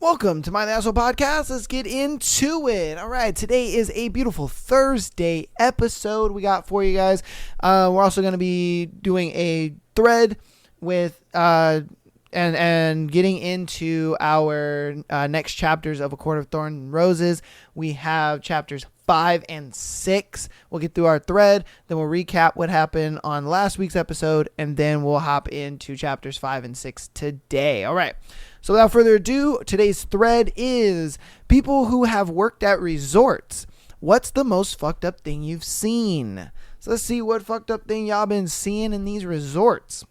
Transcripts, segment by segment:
Welcome to My Asshole Podcast. Let's get into it. All right, today is a beautiful Thursday episode we got for you guys. We're also going to be doing a thread with and getting into our next chapters of A Court of Thorns and Roses. We have chapters 5 and 6. We'll get through our thread, then we'll recap what happened on last week's episode, and then we'll hop into chapters 5 and 6 today. All right. So without further ado, today's thread is people who have worked at resorts. What's the most fucked up thing you've seen? So let's see what fucked up thing y'all been seeing in these resorts.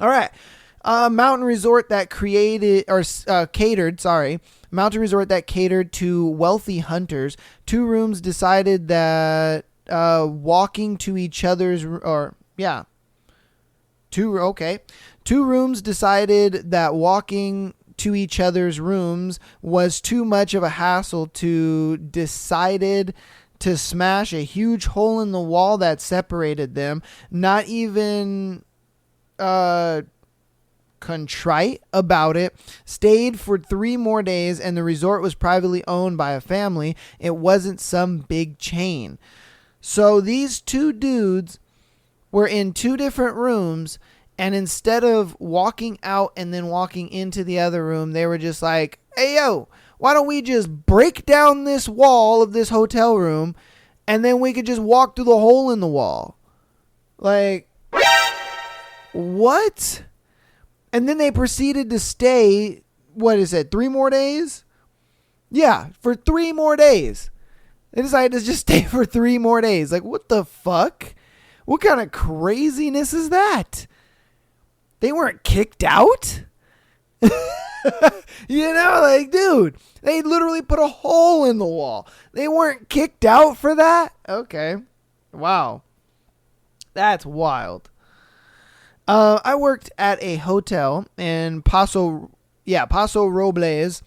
All right. Mountain resort that mountain resort that catered to wealthy hunters. Two rooms decided that walking to each other's Two rooms decided that walking to each other's rooms was too much of a hassle to decided to smash a huge hole in the wall that separated them. Not even contrite about it. Stayed for 3 more days, and the resort was privately owned by a family. It wasn't some big chain. So these two dudes were in 2 different rooms, and instead of walking out and then walking into the other room, they were just like, hey, yo, why don't we just break down this wall of this hotel room, and then we could just walk through the hole in the wall. Like, what? And then they proceeded to stay, 3 more days? Yeah, for 3 more days. They decided to just stay for 3 more days. Like, what the fuck? What kind of craziness is that? They weren't kicked out? Dude, they literally put a hole in the wall. They weren't kicked out for that? Okay. Wow. That's wild. I worked at a hotel in Paso Robles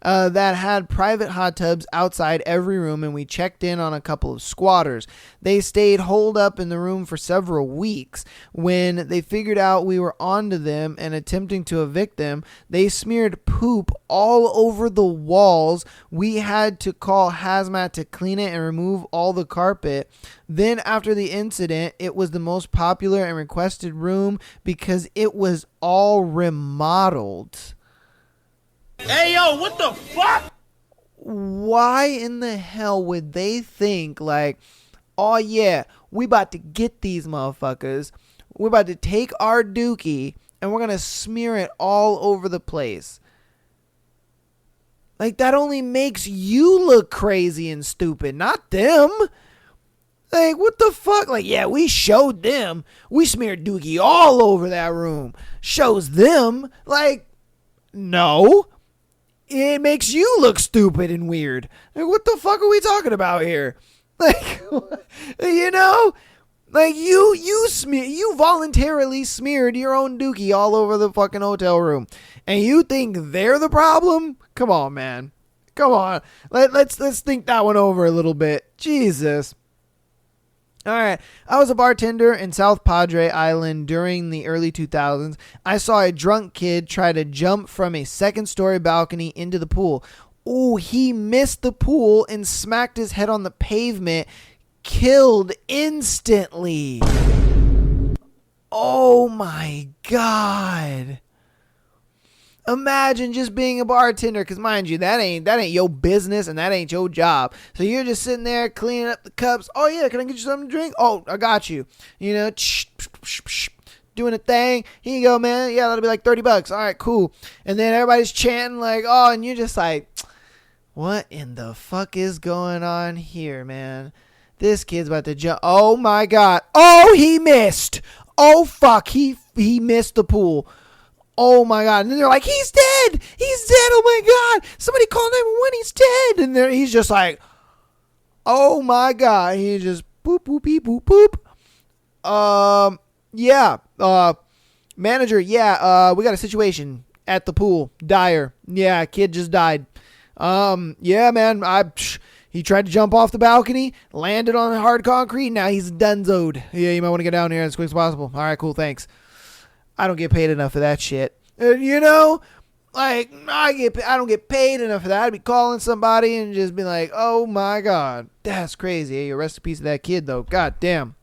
that had private hot tubs outside every room, and we checked in on a couple of squatters. They stayed holed up in the room for several weeks. When they figured out we were onto them and attempting to evict them, they smeared poop all over the walls. We had to call hazmat to clean it and remove all the carpet. Then after the incident, it was the most popular and requested room because it was all remodeled. Hey, yo, what the fuck? Why in the hell would they think like, oh yeah, we about to get these motherfuckers. We're about to take our dookie and we're going to smear it all over the place. Like, that only makes you look crazy and stupid, not them. Like, what the fuck? Like, yeah, we showed them. We smeared dookie all over that room. Shows them. Like, no. It makes you look stupid and weird. Like, what the fuck are we talking about here? Like, like you voluntarily smeared your own dookie all over the fucking hotel room, and you think they're the problem? Come on, man. Come on. Let's think that one over a little bit. Jesus. All right. I was a bartender in South Padre Island during the early 2000s. I saw a drunk kid try to jump from a 2nd-story balcony into the pool. Ooh, he missed the pool and smacked his head on the pavement. Killed instantly. Oh my God. Imagine just being a bartender, because mind you, that ain't your business and that ain't your job. So you're just sitting there cleaning up the cups. Oh yeah, can I get you something to drink? Oh, I got you. Doing a thing. Here you go, man. Yeah, that'll be like $30. All right, cool. And then everybody's chanting like, oh, and you're just like, what in the fuck is going on here, man? This kid's about to jump. Oh my God. Oh, he missed. Oh fuck, he missed the pool. Oh my God. And then they're like, he's dead. He's dead. Oh my God. Somebody call 911. He's dead. And then he's just like, oh my God. He just boop, boop, beep, boop, boop. Yeah. Manager. Yeah. We got a situation at the pool. Dire. Yeah. Kid just died. Yeah, man. He tried to jump off the balcony, landed on the hard concrete. Now he's donezoed. Yeah. You might want to get down here as quick as possible. All right, cool. Thanks. I don't get paid enough for that shit. Like, I don't get paid enough for that. I'd be calling somebody and just be like, oh my God, that's crazy. Hey, rest in peace of that kid, though. God damn.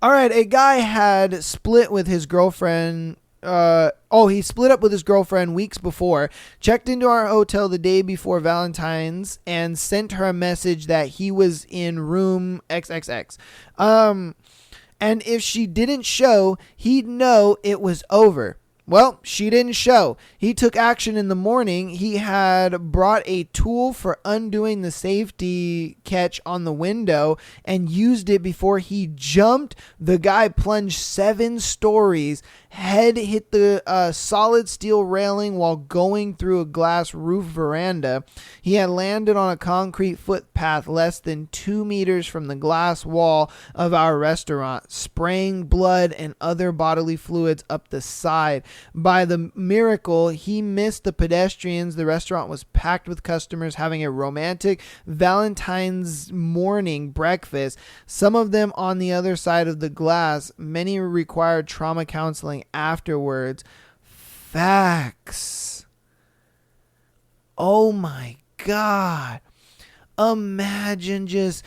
All right, a guy had split with his girlfriend. He split up with his girlfriend weeks before, checked into our hotel the day before Valentine's, and sent her a message that he was in room XXX. And if she didn't show, he'd know it was over. Well, she didn't show. He took action in the morning. He had brought a tool for undoing the safety catch on the window and used it before he jumped. The guy plunged 7 stories. Head hit the solid steel railing while going through a glass roof veranda. He had landed on a concrete footpath less than 2 meters from the glass wall of our restaurant, spraying blood and other bodily fluids up the side. By the miracle, he missed the pedestrians. The restaurant was packed with customers having a romantic Valentine's morning breakfast, some of them on the other side of the glass. Many required trauma counseling afterwards. Facts. Oh my God. Imagine just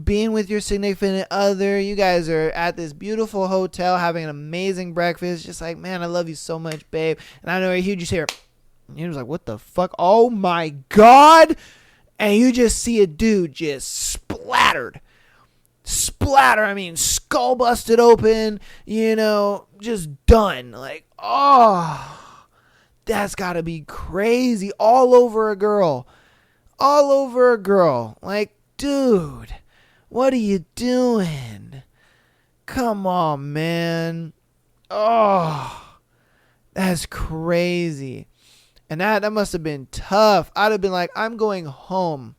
being with your significant other. You guys are at this beautiful hotel having an amazing breakfast. Just like, man, I love you so much, babe. And I know you just hear, and he was like, what the fuck? Oh my God. And you just see a dude just splattered. I mean, skull busted open, just done. Like, oh, that's gotta be crazy. All over a girl. Like, dude, what are you doing? Come on, man. Oh, that's crazy. And that must have been tough. I'd have been like, I'm going home.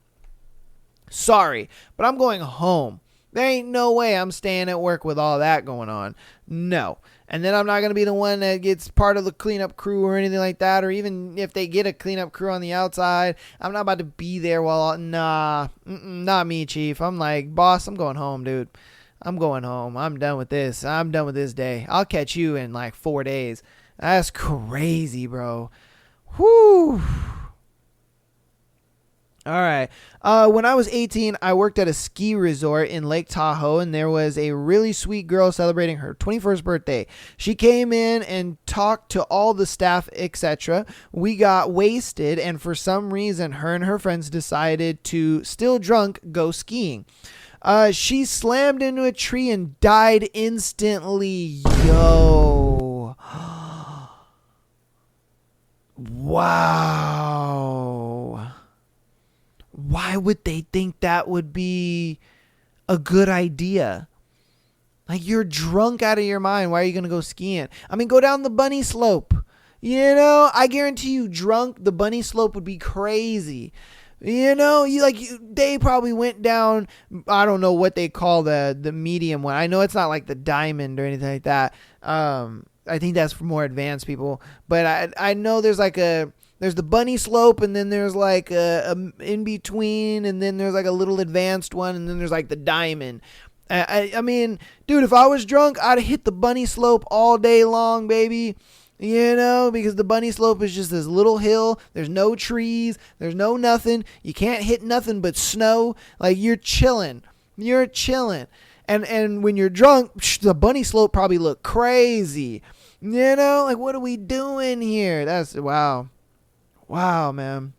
Sorry, but I'm going home. There ain't no way I'm staying at work with all that going on. No. And then I'm not going to be the one that gets part of the cleanup crew or anything like that. Or even if they get a cleanup crew on the outside, I'm not about to be there not me, chief. I'm like, boss, I'm going home, dude. I'm going home. I'm done with this. I'm done with this day. I'll catch you in like 4 days. That's crazy, bro. Whew. All right. When I was 18, I worked at a ski resort in Lake Tahoe, and there was a really sweet girl celebrating her 21st birthday. She came in and talked to all the staff, etc. We got wasted, and for some reason, her and her friends decided to, still drunk, go skiing. She slammed into a tree and died instantly. Yo. Wow. Why would they think that would be a good idea? Like, you're drunk out of your mind. Why are you going to go skiing? I mean, go down the bunny slope. I guarantee you drunk, the bunny slope would be crazy. They probably went down, I don't know what they call the medium one. I know it's not like the diamond or anything like that. I think that's for more advanced people. But I know there's the bunny slope, and then there's like a in between, and then there's like a little advanced one, and then there's like the diamond. I mean, dude, if I was drunk, I'd hit the bunny slope all day long, baby. Because the bunny slope is just this little hill. There's no trees. There's no nothing. You can't hit nothing but snow. Like, you're chilling. And when you're drunk, the bunny slope probably look crazy. Like, what are we doing here? That's, wow. Wow, man.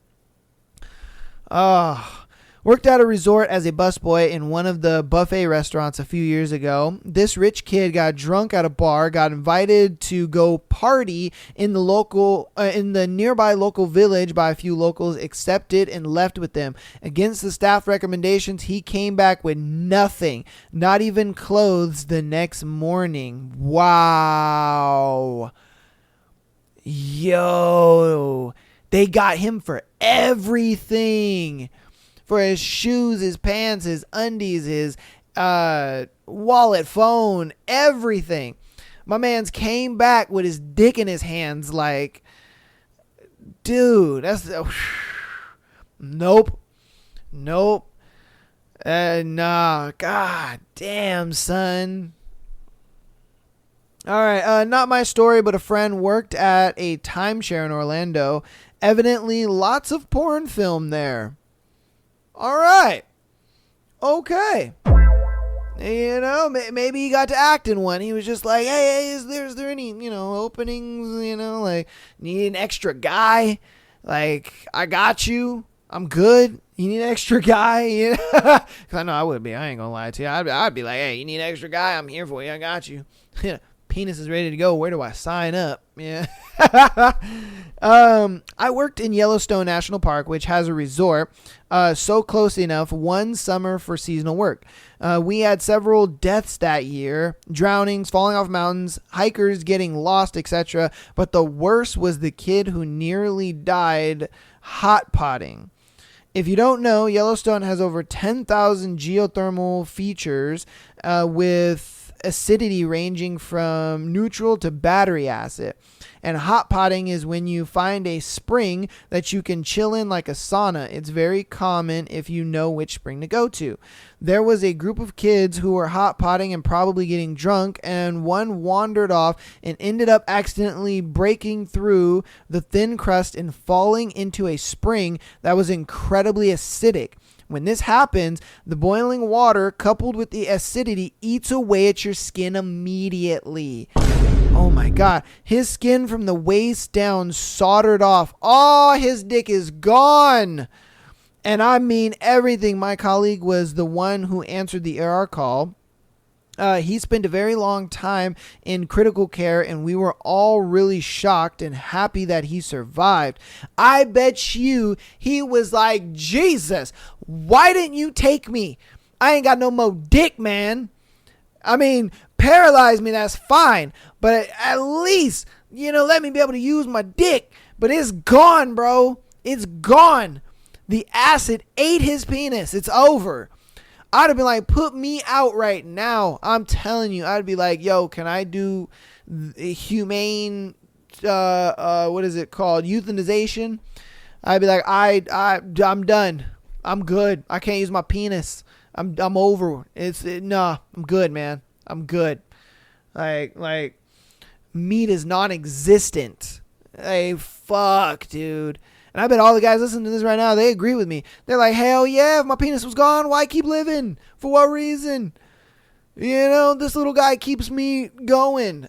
Worked at a resort as a busboy in one of the buffet restaurants a few years ago. This rich kid got drunk at a bar, got invited to go party in the nearby local village by a few locals, accepted and left with them. Against the staff recommendations, he came back with nothing, not even clothes the next morning. Wow. Yo. They got him for everything. For his shoes, his pants, his undies, his wallet, phone, everything. My man's came back with his dick in his hands like, dude, that's... Nope. Nah, god damn, son. All right, not my story, but a friend worked at a timeshare in Orlando. Evidently, lots of porn filmed there. All right. Okay. You know, maybe he got to act in one. He was just like, hey, is there any, openings, like, need an extra guy? Like, I got you. I'm good. You need an extra guy? Because I know I would be. I ain't going to lie to you. I'd be like, hey, you need an extra guy? I'm here for you. I got you. Penis is ready to go. Where do I sign up? Yeah. I worked in Yellowstone National Park, which has a resort so close enough one summer for seasonal work. We had several deaths that year, drownings, falling off mountains, hikers getting lost, etc. But the worst was the kid who nearly died hot potting. If you don't know, Yellowstone has over 10,000 geothermal features with acidity ranging from neutral to battery acid. And hot potting is when you find a spring that you can chill in like a sauna. It's very common if you know which spring to go to. There was a group of kids who were hot potting and probably getting drunk, and one wandered off and ended up accidentally breaking through the thin crust and falling into a spring that was incredibly acidic. When this happens, the boiling water coupled with the acidity eats away at your skin immediately. Oh my God. His skin from the waist down soldered off. Oh, his dick is gone. And I mean everything. My colleague was the one who answered the ER call. He spent a very long time in critical care, and we were all really shocked and happy that he survived. I bet you he was like, Jesus, why didn't you take me? I ain't got no more dick, man. I mean, paralyze me, that's fine. But at least, let me be able to use my dick. But it's gone, bro. It's gone. The acid ate his penis. It's over. I'd have been like, put me out right now. I'm telling you, I'd be like, yo, can I do humane, what is it called? Euthanization? I'd be like, I'm done. I'm good. I can't use my penis. I'm over. Nah, I'm good, man. I'm good. Like meat is non-existent. Hey, fuck, dude. And I bet all the guys listening to this right now, they agree with me. They're like, hell yeah, if my penis was gone, why keep living? For what reason? This little guy keeps me going.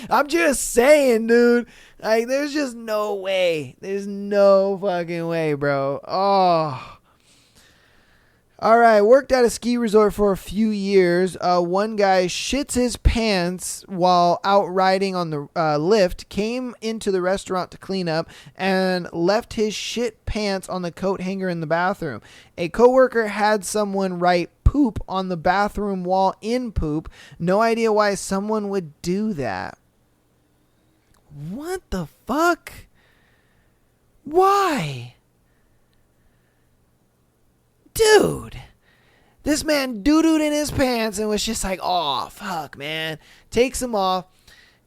I'm just saying, dude. Like, there's just no way. There's no fucking way, bro. Oh. All right, worked at a ski resort for a few years. One guy shits his pants while out riding on the lift, came into the restaurant to clean up, and left his shit pants on the coat hanger in the bathroom. A coworker had someone write poop on the bathroom wall in poop. No idea why someone would do that. What the fuck? Why? Dude, this man doo-dooed in his pants and was just like, oh, fuck, man. Takes them off.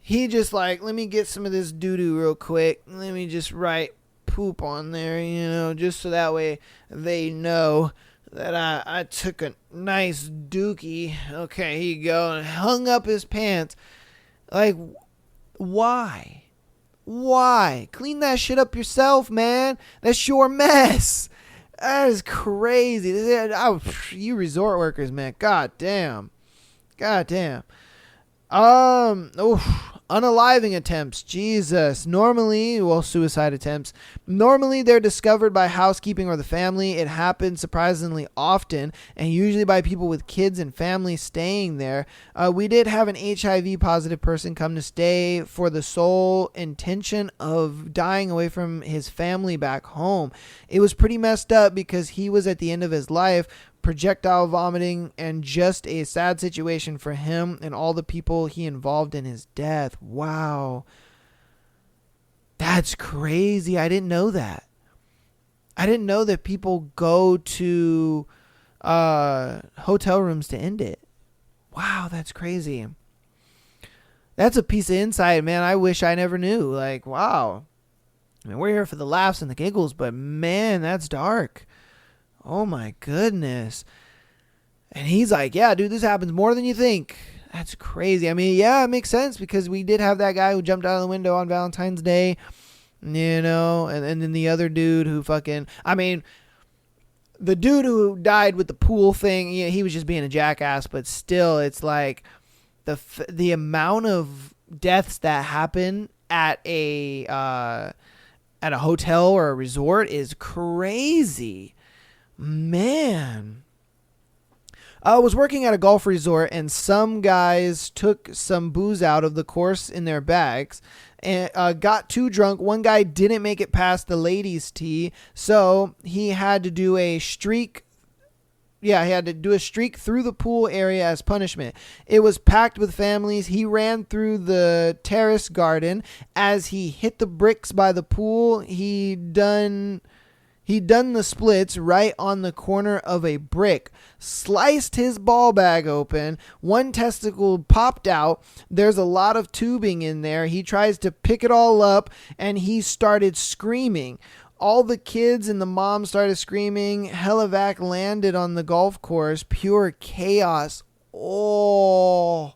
He just like, let me get some of this doo-doo real quick. Let me just write poop on there, just so that way they know that I took a nice dookie. Okay, here you go. And hung up his pants. Like, why? Why? Clean that shit up yourself, man. That's your mess. That is crazy. You resort workers, man. God damn. Unaliving attempts. Jesus. Suicide attempts. Normally, they're discovered by housekeeping or the family. It happens surprisingly often, and usually by people with kids and families staying there. We did have an HIV positive person come to stay for the sole intention of dying away from his family back home. It was pretty messed up because he was at the end of his life, projectile vomiting, and just a sad situation for him and all the people he involved in his death. Wow. That's crazy. I didn't know that. I didn't know that people go to hotel rooms to end it. Wow, that's crazy. That's a piece of insight, man. I wish I never knew. Like, wow. I mean, we're here for the laughs and the giggles, but man, that's dark. Oh my goodness. And he's like, yeah, dude, this happens more than you think. That's crazy. I mean, yeah, it makes sense because we did have that guy who jumped out of the window on Valentine's Day, and then the other dude who I mean, the dude who died with the pool thing, yeah, he was just being a jackass, but still, it's like the amount of deaths that happen at a hotel or a resort is crazy, man. I was working at a golf resort, and some guys took some booze out of the course in their bags and got too drunk. One guy didn't make it past the ladies' tee, so he had to do a streak. Yeah, he had to do a streak through the pool area as punishment. It was packed with families. He ran through the terrace garden. As he hit the bricks by the pool, He'd done the splits right on the corner of a brick, sliced his ball bag open. One testicle popped out. There's a lot of tubing in there. He tries to pick it all up, and he started screaming. All the kids and the mom started screaming. Helivac landed on the golf course. Pure chaos. Oh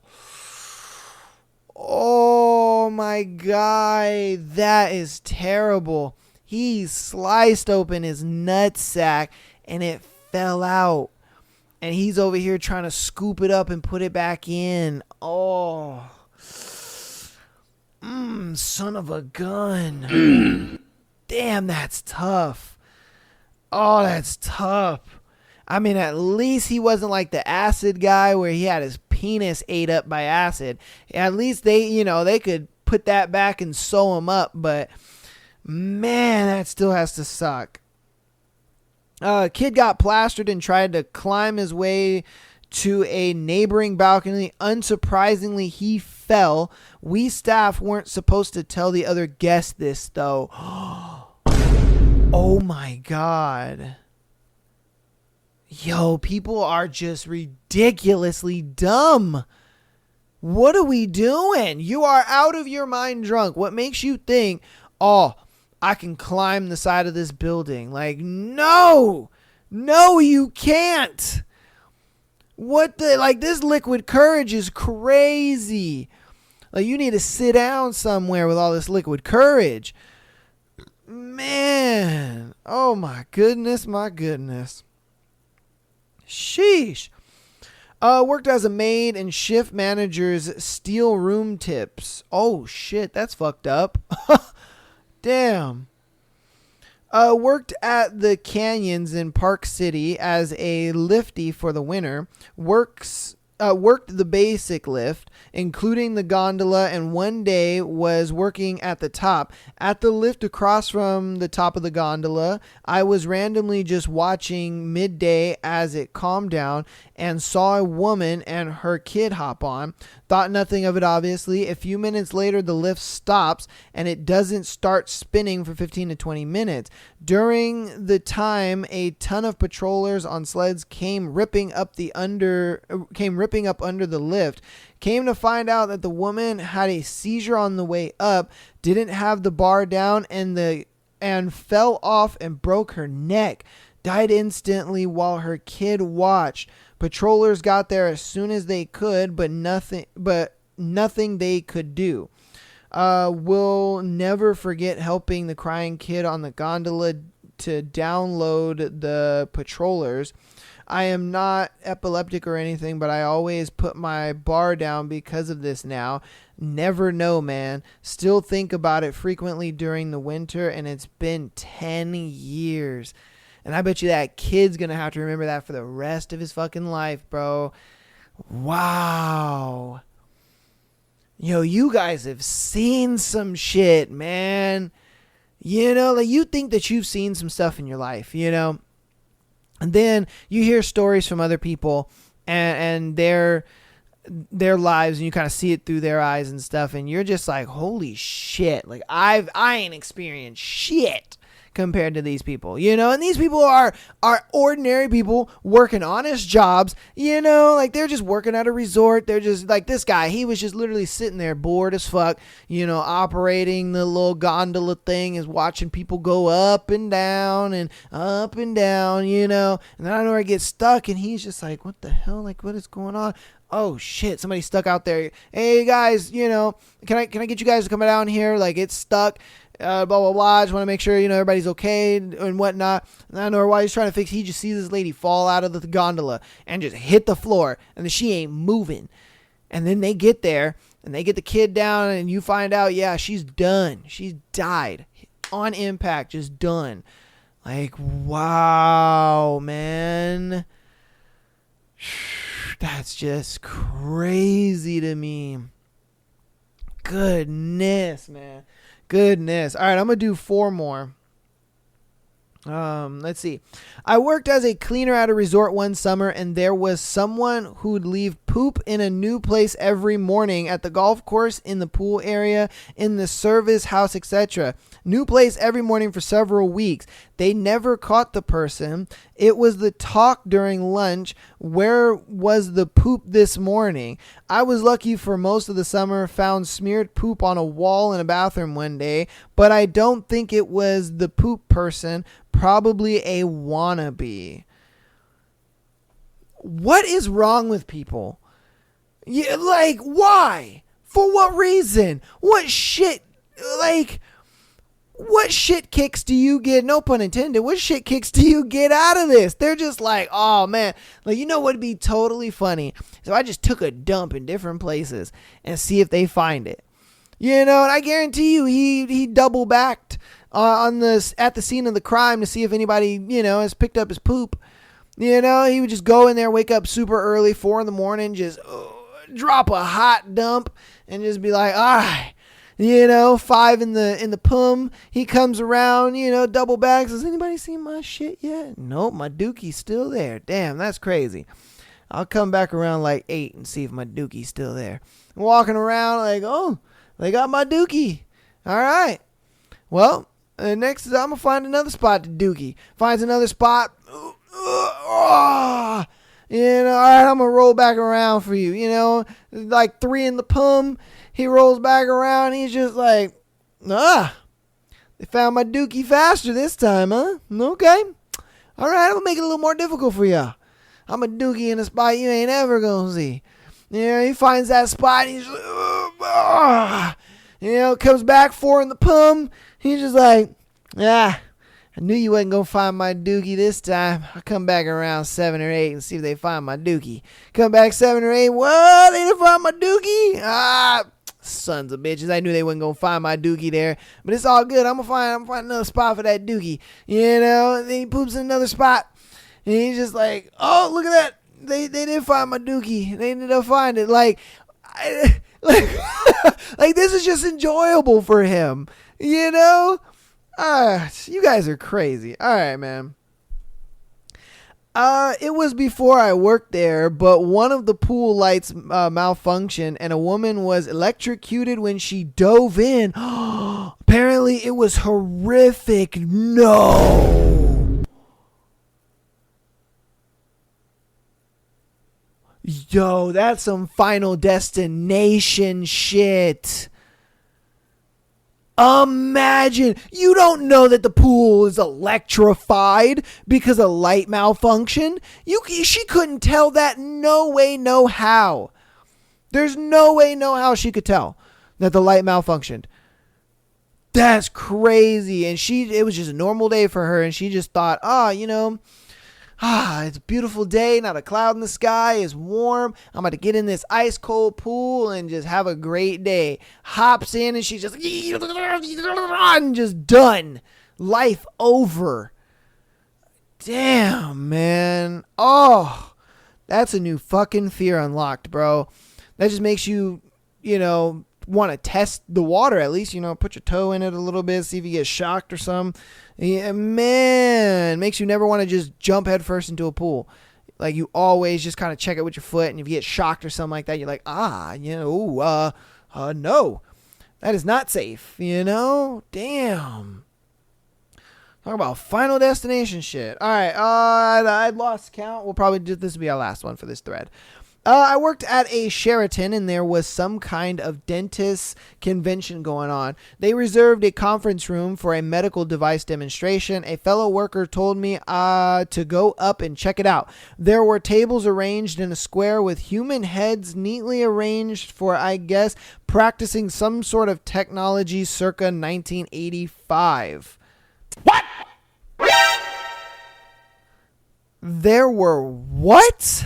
my God. That is terrible. He sliced open his nutsack and it fell out. And he's over here trying to scoop it up and put it back in. Oh. Son of a gun. Damn, that's tough. Oh, that's tough. I mean, at least he wasn't like the acid guy where he had his penis ate up by acid. At least they could put that back and sew him up, but man, that still has to suck. Kid got plastered and tried to climb his way to a neighboring balcony. Unsurprisingly, he fell. We staff weren't supposed to tell the other guests this, though. Oh my God. Yo, people are just ridiculously dumb. What are we doing? You are out of your mind drunk. What makes you think, oh, I can climb the side of this building? Like, no, you can't. This liquid courage is crazy. Like, you need to sit down somewhere with all this liquid courage. Man, oh my goodness. Sheesh. Worked as a maid and shift managers steal room tips. Oh shit, that's fucked up. Damn. Worked at the Canyons in Park City as a lifty for the winter. Worked the basic lift, including the gondola, and one day was working at the top. At the lift across from the top of the gondola, I was randomly just watching midday as it calmed down and saw a woman and her kid hop on. Thought nothing of it, obviously. A few minutes later, the lift stops and it doesn't start spinning for 15 to 20 minutes. During the time, a ton of patrollers on sleds came ripping up under the lift. Came to find out that the woman had a seizure on the way up, didn't have the bar down, and fell off and broke her neck. Died instantly while her kid watched. Patrollers got there as soon as they could, but nothing they could do. Will never forget helping the crying kid on the gondola to download the patrollers. I am not epileptic or anything, but I always put my bar down because of this now. Never know, man. Still think about it frequently during the winter, and it's been 10 years. And I bet you that kid's going to have to remember that for the rest of his fucking life, bro. Wow. Yo, you guys have seen some shit, man. You think that you've seen some stuff in your life, And then you hear stories from other people and their lives, and you kind of see it through their eyes and stuff, and you're just like, holy shit. Like, I ain't experienced shit compared to these people, and these people are ordinary people working honest jobs, like they're just working at a resort. They're just like this guy. He was just literally sitting there bored as fuck, operating the little gondola thing, is watching people go up and down, and then I don't know where I get stuck, and he's just like, what the hell? Like, what is going on? Oh shit, somebody stuck out there. Hey guys, can I get you guys to come down here? Like, it's stuck. Blah blah blah. I just want to make sure everybody's okay and whatnot. And I don't know why he's trying to fix. He just sees this lady fall out of the gondola and just hit the floor, and then she ain't moving. And then they get there and they get the kid down, and you find out, yeah, she's done. She's died on impact, just done. Like, wow, man. That's just crazy to me. Goodness, man. Goodness. All right, I'm going to do 4 more. Let's see. I worked as a cleaner at a resort one summer, and there was someone who'd leave poop in a new place every morning, at the golf course, in the pool area, in the service house, etc. New place every morning for several weeks. They never caught the person. It was the talk during lunch. Where was the poop this morning? I was lucky for most of the summer, found smeared poop on a wall in a bathroom one day, but I don't think it was the poop person. Probably a wannabe. What is wrong with people? Yeah, like, why? For what reason? What shit kicks do you get? No pun intended. What shit kicks do you get out of this? They're just like, oh man, like, what would be totally funny? So I just took a dump in different places and see if they find it. And I guarantee you, he double backed at the scene of the crime to see if anybody, has picked up his poop. He would just go in there, wake up super early, 4 a.m, just drop a hot dump and just be like, all right, 5 in the pum. He comes around, double bags. Has anybody seen my shit yet? Nope, my dookie's still there. Damn, that's crazy. I'll come back around like 8 and see if my dookie's still there. I'm walking around like, oh, they got my dookie. All right. Well, next is I'm going to find another spot to dookie. Finds another spot. All right, I'm going to roll back around for you. Like 3 in the pum. He rolls back around. He's just like, they found my dookie faster this time, huh? Okay. All right, I'm going to make it a little more difficult for you. I'm a dookie in a spot you ain't ever going to see. He finds that spot. And he's comes back 4 in the pum. He's just like, I knew you wasn't going to find my dookie this time. I'll come back around 7 or 8 and see if they find my dookie. Come back 7 or 8. What? They didn't find my dookie? Sons of bitches. I knew they wasn't going to find my dookie there. But it's all good. I'm going to find another spot for that dookie. And then he poops in another spot. And he's just like, oh, look at that. They didn't find my dookie. They ended up finding it. Like this is just enjoyable for him. You guys are crazy. All right, man. It was before I worked there, but one of the pool lights malfunctioned, and a woman was electrocuted when she dove in. Apparently, it was horrific. No. Yo, that's some Final Destination shit. Imagine, you don't know that the pool is electrified because a light malfunction. She couldn't tell that. No way, no how. There's no way, no how she could tell that the light malfunctioned. That's crazy. And it was just a normal day for her, and she just thought, it's a beautiful day, not a cloud in the sky, it's warm. I'm about to get in this ice cold pool and just have a great day. Hops in and she's just and just done. Life over. Damn, man. Oh, that's a new fucking fear unlocked, bro. That just makes you, want to test the water at least, put your toe in it a little bit, see if you get shocked or something. Yeah, man, makes you never want to just jump head first into a pool. Like, you always just kind of check it with your foot, and if you get shocked or something like that, you're like, no, that is not safe, Damn. Talk about Final Destination shit. All right. I lost count. We'll probably do this will be our last one for this thread. I worked at a Sheraton and there was some kind of dentist convention going on. They reserved a conference room for a medical device demonstration. A fellow worker told me to go up and check it out. There were tables arranged in a square with human heads neatly arranged for, I guess, practicing some sort of technology circa 1985. What? There were what?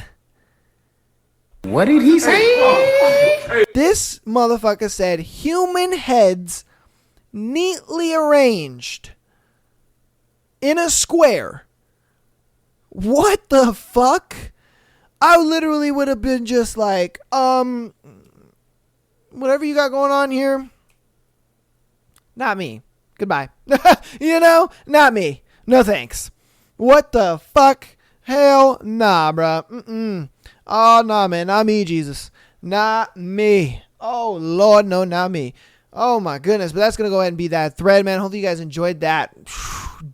What did he say? This motherfucker said human heads neatly arranged in a square. What the fuck? I literally would have been just like, whatever you got going on here, not me. Goodbye. Not me. No thanks. What the fuck? Hell nah, bruh. Oh, nah, man. Not me, Jesus. Not me. Oh, Lord, no, not me. Oh, my goodness. But that's going to go ahead and be that thread, man. Hopefully you guys enjoyed that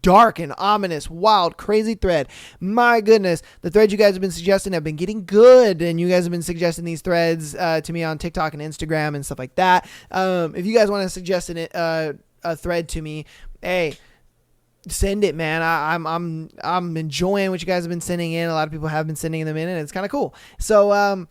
dark and ominous, wild, crazy thread. My goodness. The threads you guys have been suggesting have been getting good, and you guys have been suggesting these threads to me on TikTok and Instagram and stuff like that. If you guys want to suggest a thread to me, hey, send it, man. I'm enjoying what you guys have been sending in. A lot of people have been sending them in, and it's kind of cool. So,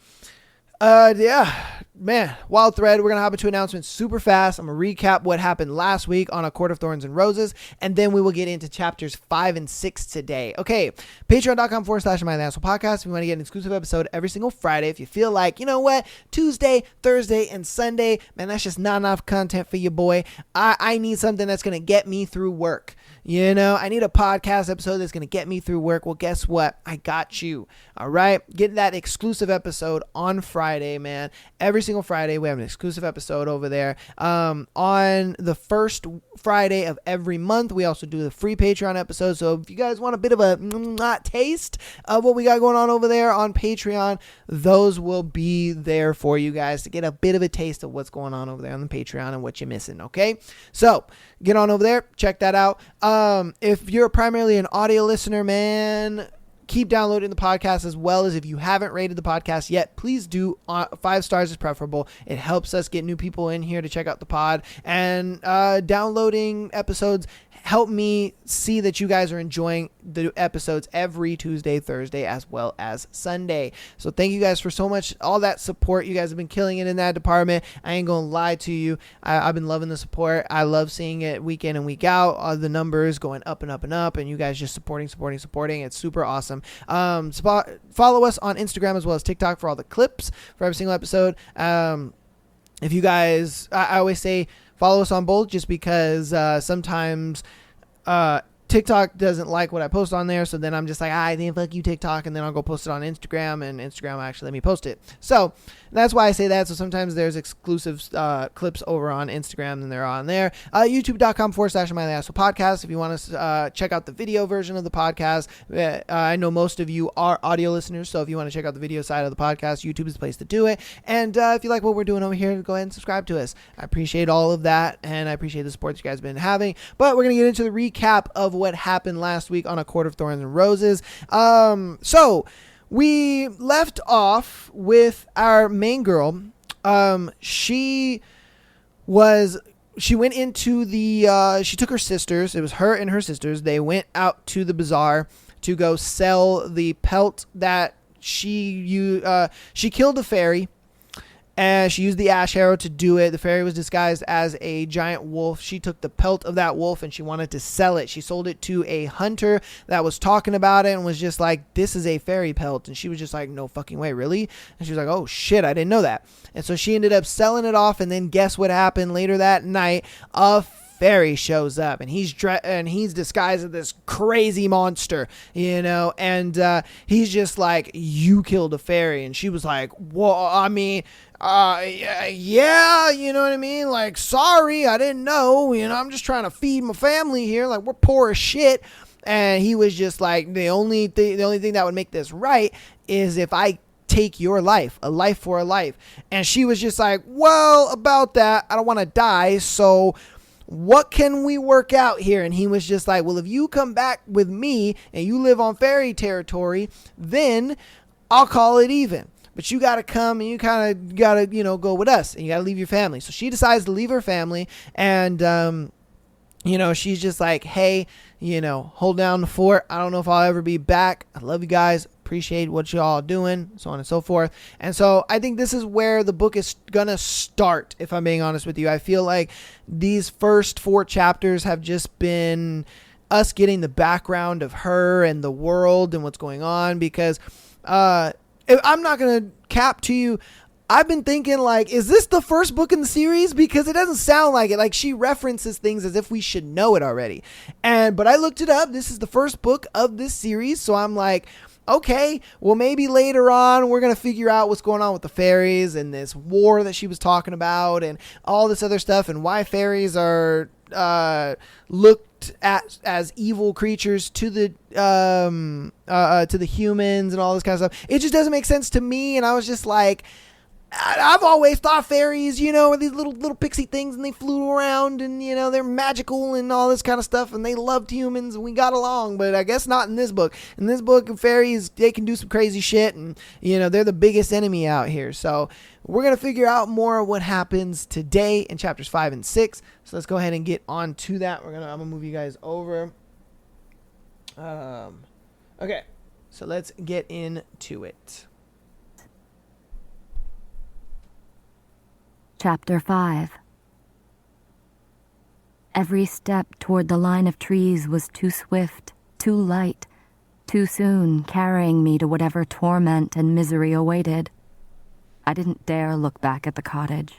yeah, man, wild thread. We're going to hop into announcements super fast. I'm going to recap what happened last week on A Court of Thorns and Roses, and then we will get into chapters 5 and 6 today. Okay, patreon.com/MyLandSoul Podcast. If you want to get an exclusive episode every single Friday, if you feel like, you know what, Tuesday, Thursday, and Sunday, man, that's just not enough content for your boy. I need something that's going to get me through work. I need a podcast episode that's going to get me through work. Well, guess what? I got you. All right. Get that exclusive episode on Friday, man. Every single Friday, we have an exclusive episode over there. On the first Friday of every month, we also do the free Patreon episode. So if you guys want a bit of a taste of what we got going on over there on Patreon, those will be there for you guys to get a bit of a taste of what's going on over there on the Patreon and what you're missing. Okay. So get on over there. Check that out. If you're primarily an audio listener, man, keep downloading the podcast, as well as if you haven't rated the podcast yet, please do. 5 stars is preferable. It helps us get new people in here to check out the pod, and downloading episodes help me see that you guys are enjoying the episodes every Tuesday, Thursday, as well as Sunday. So thank you guys for so much, all that support. You guys have been killing it in that department. I ain't gonna lie to you. I've been loving the support. I love seeing it week in and week out. The numbers going up and up and up, and you guys just supporting. It's super awesome. Follow us on Instagram as well as TikTok for all the clips for every single episode. If you guys, I always say follow us on both, just because sometimes TikTok doesn't like what I post on there, so then I'm just like, then fuck you, TikTok, and then I'll go post it on Instagram, and Instagram will actually let me post it. So that's why I say that. So sometimes there's exclusive clips over on Instagram, and they're on there. YouTube.com/MyLandSoul Podcast. If you want to check out the video version of the podcast, I know most of you are audio listeners, so if you want to check out the video side of the podcast, YouTube is the place to do it. And if you like what we're doing over here, go ahead and subscribe to us. I appreciate all of that, and I appreciate the support you guys have been having. But we're going to get into the recap of what happened last week on A Court of Thorns and Roses. So we left off with our main girl. She went into she took her sisters. It was her and her sisters. They went out to the bazaar to go sell the pelt that she killed a fairy. And she used the ash arrow to do it. The fairy was disguised as a giant wolf. She took the pelt of that wolf and she wanted to sell it. She sold it to a hunter that was talking about it and was just like, this is a fairy pelt. And she was just like, no fucking way, really? And she was like, oh shit, I didn't know that. And so she ended up selling it off. And then guess what happened later that night? A fairy shows up, and he's disguised as this crazy monster, and he's just like, you killed a fairy. And she was like, well, I mean, yeah, you know what I mean? Like, sorry, I didn't know, I'm just trying to feed my family here. Like, we're poor as shit. And he was just like, the only thing that would make this right is if I take your life, a life for a life. And she was just like, well, about that, I don't want to die, so what can we work out here? And he was just like, well, if you come back with me and you live on fairy territory, then I'll call it even. But you got to come and you kind of got to, go with us, and you got to leave your family. So she decides to leave her family, and, she's just like, hey, hold down the fort. I don't know if I'll ever be back. I love you guys. Appreciate what y'all doing, so on and so forth. And so I think this is where the book is going to start, if I'm being honest with you. I feel like these first 4 chapters have just been us getting the background of her and the world and what's going on, because I'm not going to cap to you. I've been thinking, like, is this the first book in the series? Because it doesn't sound like it. Like, she references things as if we should know it already. But I looked it up. This is the first book of this series. So I'm like, okay, well, maybe later on we're going to figure out what's going on with the fairies and this war that she was talking about and all this other stuff, and why fairies are looked at as evil creatures to the humans and all this kind of stuff. It just doesn't make sense to me. And I was just like, I've always thought fairies, are these little pixie things, and they flew around, and they're magical and all this kind of stuff, and they loved humans and we got along. But I guess not in this book. In this book, fairies, they can do some crazy shit, and they're the biggest enemy out here. So we're gonna figure out more of what happens today in chapters 5 and 6. So let's go ahead and get on to that. I'm gonna move you guys over. Okay, so let's get into it. Chapter 5. Every step toward the line of trees was too swift, too light, too soon carrying me to whatever torment and misery awaited. I didn't dare look back at the cottage.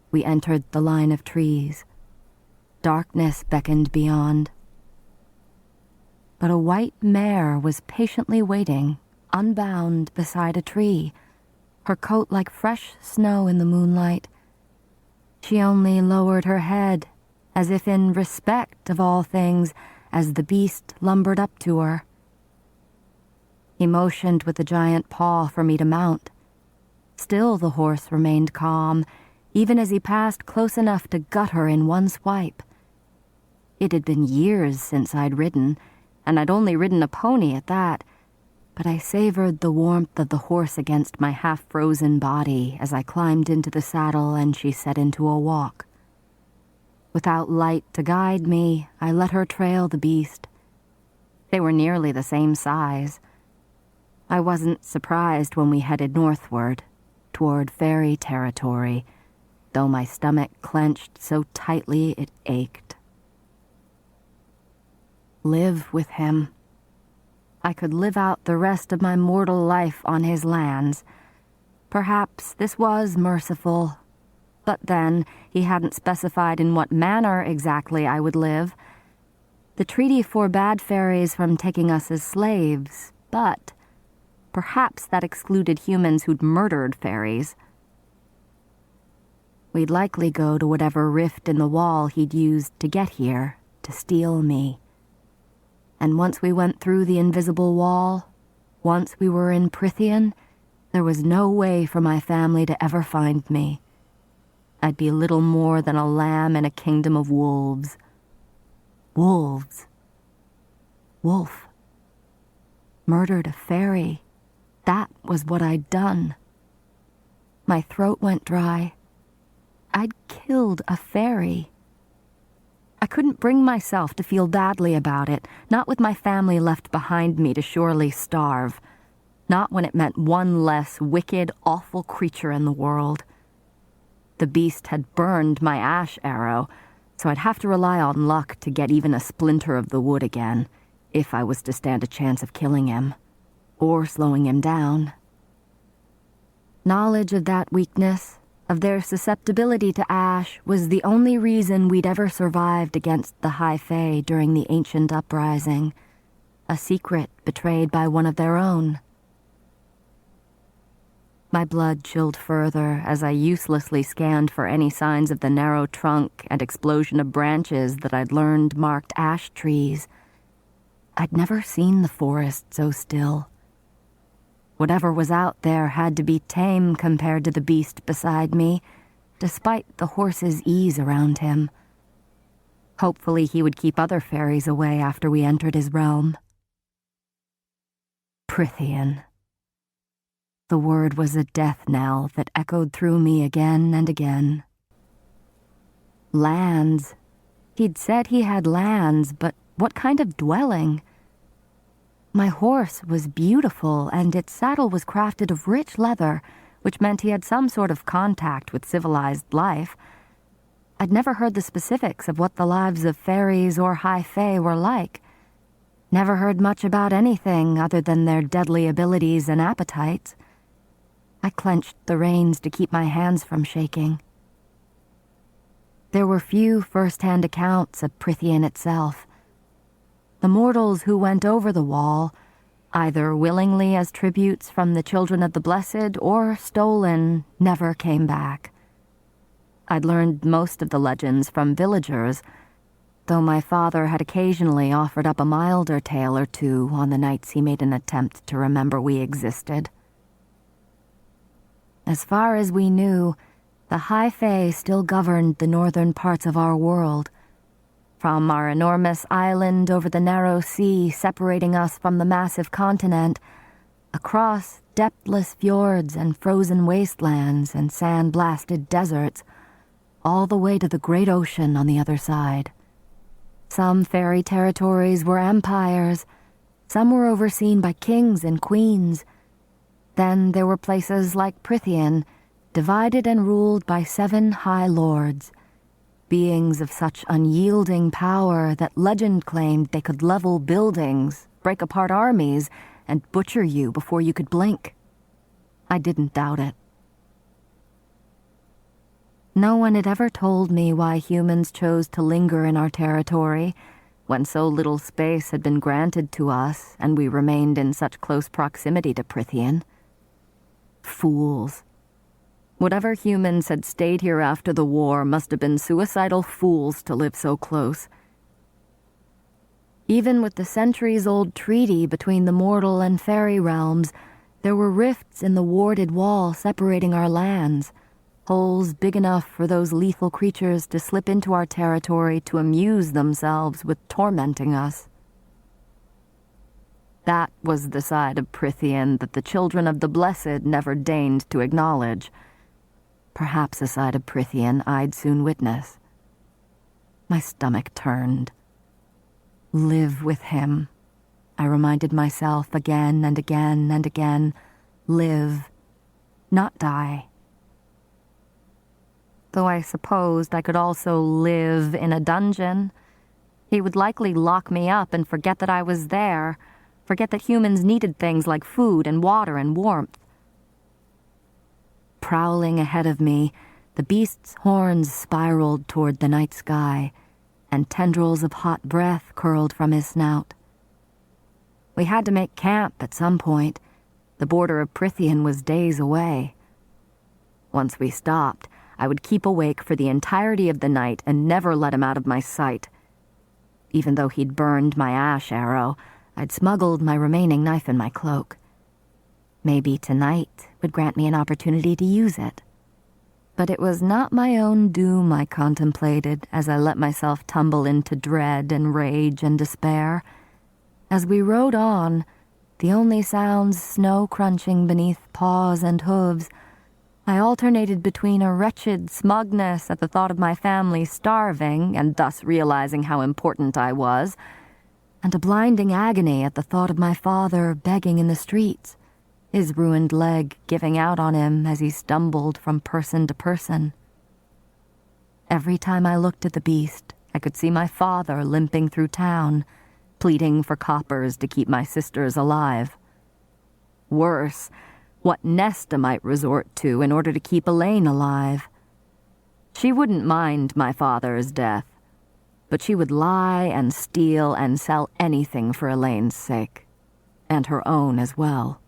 We entered the line of trees. Darkness beckoned beyond. But a white mare was patiently waiting, unbound beside a tree, her coat like fresh snow in the moonlight. She only lowered her head, as if in respect of all things, as the beast lumbered up to her. He motioned with a giant paw for me to mount. Still the horse remained calm, even as he passed close enough to gut her in one swipe. It had been years since I'd ridden, and I'd only ridden a pony at that, but I savored the warmth of the horse against my half-frozen body as I climbed into the saddle and she set into a walk. Without light to guide me, I let her trail the beast. They were nearly the same size. I wasn't surprised when we headed northward, toward fairy territory, though my stomach clenched so tightly it ached. Live with him. I could live out the rest of my mortal life on his lands. Perhaps this was merciful, but then he hadn't specified in what manner exactly I would live. The treaty forbade fairies from taking us as slaves, but perhaps that excluded humans who'd murdered fairies. We'd likely go to whatever rift in the wall he'd used to get here, to steal me. And once we went through the invisible wall, once we were in Prithian, there was no way for my family to ever find me. I'd be little more than a lamb in a kingdom of wolves. Wolves. Wolf. Murdered a fairy. That was what I'd done. My throat went dry. I'd killed a fairy. I couldn't bring myself to feel badly about it, not with my family left behind me to surely starve, not when it meant one less wicked, awful creature in the world. The beast had burned my ash arrow, so I'd have to rely on luck to get even a splinter of the wood again, if I was to stand a chance of killing him, or slowing him down. Knowledge of that weakness, of their susceptibility to ash, was the only reason we'd ever survived against the High Fae during the ancient uprising, a secret betrayed by one of their own. My blood chilled further as I uselessly scanned for any signs of the narrow trunk and explosion of branches that I'd learned marked ash trees. I'd never seen the forest so still. Whatever was out there had to be tame compared to the beast beside me, despite the horse's ease around him. Hopefully he would keep other fairies away after we entered his realm. Prythian. The word was a death knell that echoed through me again and again. Lands. He'd said he had lands, but what kind of dwelling? My horse was beautiful, and its saddle was crafted of rich leather, which meant he had some sort of contact with civilized life. I'd never heard the specifics of what the lives of fairies or high fae were like. Never heard much about anything other than their deadly abilities and appetites. I clenched the reins to keep my hands from shaking. There were few first-hand accounts of Prythian itself. The mortals who went over the wall, either willingly as tributes from the children of the blessed or stolen, never came back. I'd learned most of the legends from villagers, though my father had occasionally offered up a milder tale or two on the nights he made an attempt to remember we existed. As far as we knew, the High Fae still governed the northern parts of our world. From our enormous island over the narrow sea separating us from the massive continent, across depthless fjords and frozen wastelands and sand-blasted deserts, all the way to the great ocean on the other side. Some fairy territories were empires, some were overseen by kings and queens. Then there were places like Prythian, divided and ruled by 7 high lords, beings of such unyielding power that legend claimed they could level buildings, break apart armies, and butcher you before you could blink. I didn't doubt it. No one had ever told me why humans chose to linger in our territory when so little space had been granted to us and we remained in such close proximity to Prythian. Fools. Whatever humans had stayed here after the war must have been suicidal fools to live so close. Even with the centuries-old treaty between the mortal and fairy realms, there were rifts in the warded wall separating our lands, holes big enough for those lethal creatures to slip into our territory to amuse themselves with tormenting us. That was the side of Prythian that the children of the blessed never deigned to acknowledge. Perhaps a side of Prythian I'd soon witness. My stomach turned. Live with him, I reminded myself again and again and again. Live, not die. Though I supposed I could also live in a dungeon. He would likely lock me up and forget that I was there, forget that humans needed things like food and water and warmth. Prowling ahead of me, the beast's horns spiraled toward the night sky, and tendrils of hot breath curled from his snout. We had to make camp at some point. The border of Prythian was days away. Once we stopped, I would keep awake for the entirety of the night and never let him out of my sight. Even though he'd burned my ash arrow, I'd smuggled my remaining knife in my cloak. Maybe tonight would grant me an opportunity to use it. But it was not my own doom I contemplated as I let myself tumble into dread and rage and despair. As we rode on, the only sounds snow crunching beneath paws and hooves, I alternated between a wretched smugness at the thought of my family starving and thus realizing how important I was, and a blinding agony at the thought of my father begging in the streets, his ruined leg giving out on him as he stumbled from person to person. Every time I looked at the beast, I could see my father limping through town, pleading for coppers to keep my sisters alive. Worse, what Nesta might resort to in order to keep Elaine alive. She wouldn't mind my father's death, but she would lie and steal and sell anything for Elaine's sake, and her own as well.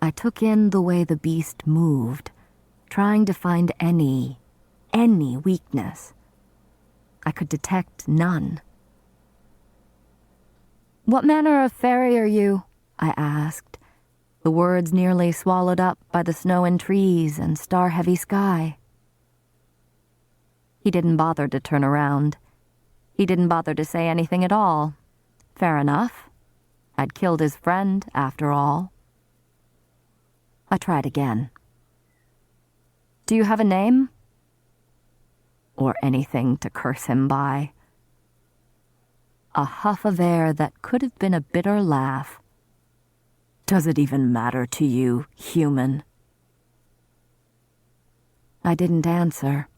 I took in the way the beast moved, trying to find any weakness. I could detect none. "What manner of fairy are you?" I asked, the words nearly swallowed up by the snow and trees and star-heavy sky. He didn't bother to turn around. He didn't bother to say anything at all. Fair enough. I'd killed his friend, after all. I tried again. Do you have a name? Or anything to curse him by? A huff of air that could have been a bitter laugh. Does it even matter to you, human? I didn't answer.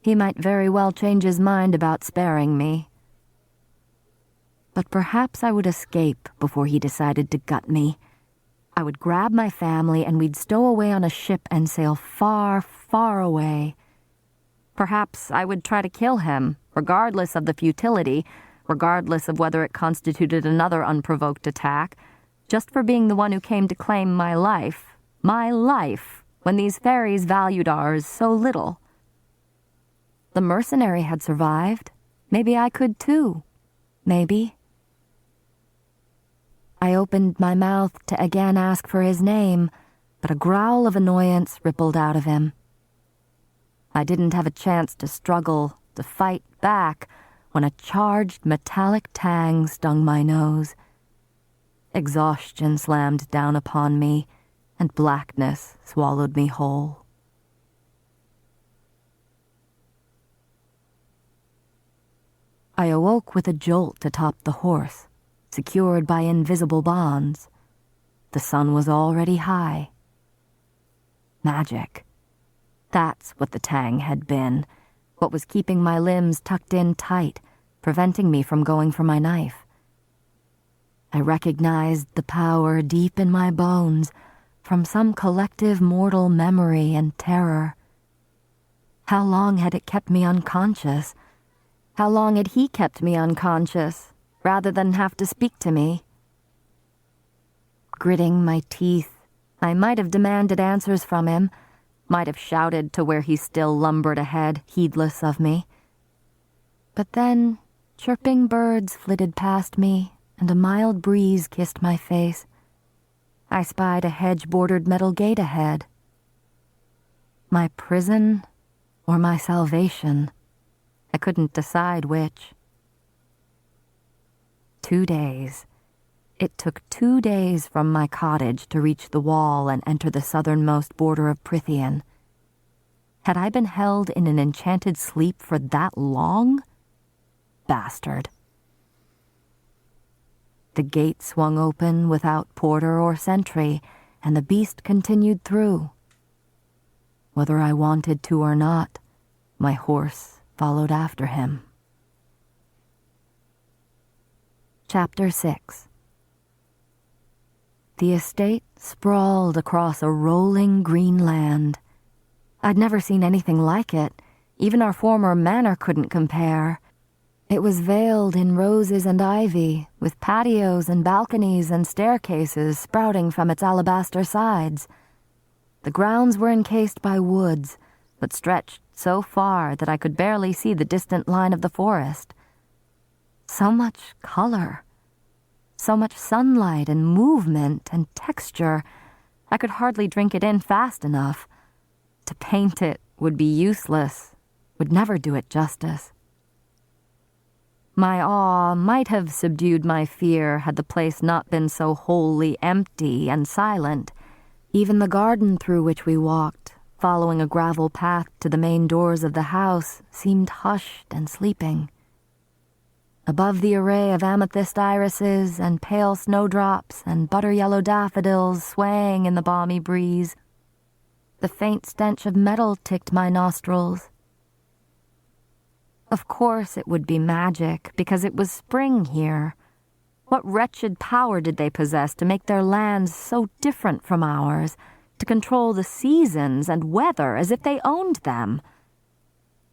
He might very well change his mind about sparing me. But perhaps I would escape before he decided to gut me. I would grab my family and we'd stow away on a ship and sail far, far away. Perhaps I would try to kill him, regardless of the futility, regardless of whether it constituted another unprovoked attack, just for being the one who came to claim my life, when these fairies valued ours so little. The mercenary had survived. Maybe I could too. Maybe. I opened my mouth to again ask for his name, but a growl of annoyance rippled out of him. I didn't have a chance to struggle, to fight back, when a charged metallic tang stung my nose. Exhaustion slammed down upon me, and blackness swallowed me whole. I awoke with a jolt atop the horse, secured by invisible bonds. The sun was already high. Magic. That's what the tang had been, what was keeping my limbs tucked in tight, preventing me from going for my knife. I recognized the power deep in my bones from some collective mortal memory and terror. How long had it kept me unconscious? How long had he kept me unconscious, rather than have to speak to me? Gritting my teeth, I might have demanded answers from him, might have shouted to where he still lumbered ahead, heedless of me. But then, chirping birds flitted past me, and a mild breeze kissed my face. I spied a hedge-bordered metal gate ahead. My prison or my salvation? I couldn't decide which. 2 days. It took 2 days from my cottage to reach the wall and enter the southernmost border of Prithian. Had I been held in an enchanted sleep for that long? Bastard. The gate swung open without porter or sentry, and the beast continued through. Whether I wanted to or not, my horse followed after him. Chapter 6. The estate sprawled across a rolling green land. I'd never seen anything like it. Even our former manor couldn't compare. It was veiled in roses and ivy, with patios and balconies and staircases sprouting from its alabaster sides. The grounds were encased by woods, but stretched so far that I could barely see the distant line of the forest. So much color, so much sunlight and movement and texture, I could hardly drink it in fast enough. To paint it would be useless, would never do it justice. My awe might have subdued my fear had the place not been so wholly empty and silent. Even the garden through which we walked, following a gravel path to the main doors of the house, seemed hushed and sleeping. Above the array of amethyst irises and pale snowdrops and butter-yellow daffodils swaying in the balmy breeze, the faint stench of metal ticked my nostrils. Of course it would be magic, because it was spring here. What wretched power did they possess to make their lands so different from ours, to control the seasons and weather as if they owned them?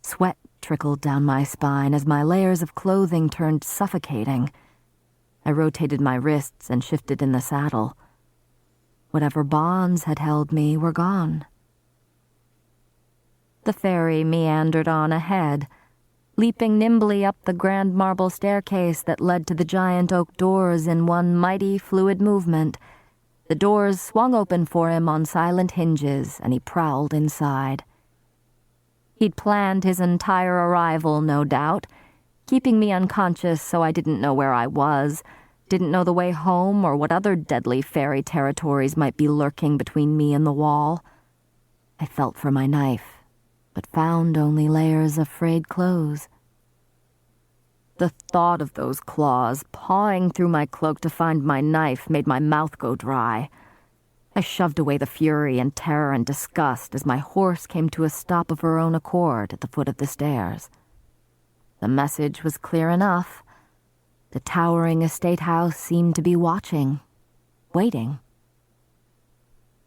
Sweat trickled down my spine as my layers of clothing turned suffocating. I rotated my wrists and shifted in the saddle. Whatever bonds had held me were gone. The ferry meandered on ahead, leaping nimbly up the grand marble staircase that led to the giant oak doors in one mighty fluid movement, The doors swung open for him on silent hinges, and he prowled inside. He'd planned his entire arrival, no doubt, keeping me unconscious so I didn't know where I was, didn't know the way home or what other deadly fairy territories might be lurking between me and the wall. I felt for my knife, but found only layers of frayed clothes. The thought of those claws pawing through my cloak to find my knife made my mouth go dry. I shoved away the fury and terror and disgust as my horse came to a stop of her own accord at the foot of the stairs. The message was clear enough. The towering estate house seemed to be watching, waiting.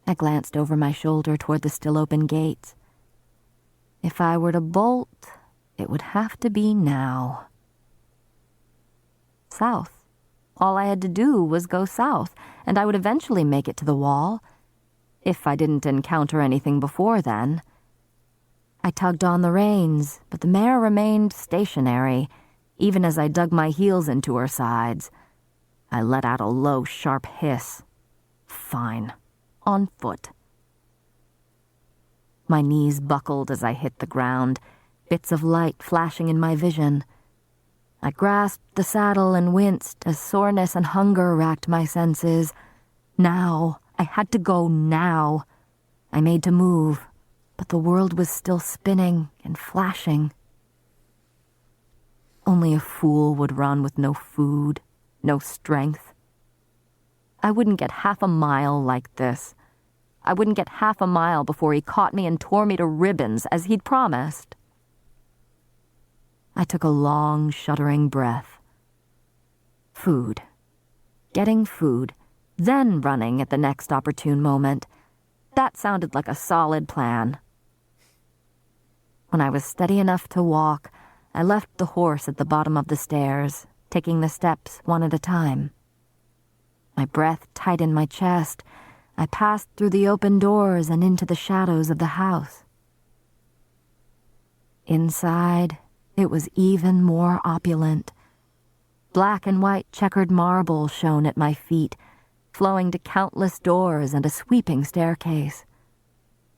I glanced over my shoulder toward the still open gates. If I were to bolt, it would have to be now. South. All I had to do was go south, and I would eventually make it to the wall, if I didn't encounter anything before then. I tugged on the reins, but the mare remained stationary, even as I dug my heels into her sides. I let out a low, sharp hiss. Fine. On foot. My knees buckled as I hit the ground, bits of light flashing in my vision. I grasped the saddle and winced as soreness and hunger racked my senses. Now. I had to go now. I made to move, but the world was still spinning and flashing. Only a fool would run with no food, no strength. I wouldn't get half a mile like this. I wouldn't get half a mile before he caught me and tore me to ribbons, as he'd promised. I took a long, shuddering breath. Food. Getting food, then running at the next opportune moment. That sounded like a solid plan. When I was steady enough to walk, I left the horse at the bottom of the stairs, taking the steps one at a time. My breath tight in my chest, I passed through the open doors and into the shadows of the house. Inside, it was even more opulent. Black and white checkered marble shone at my feet, flowing to countless doors and a sweeping staircase.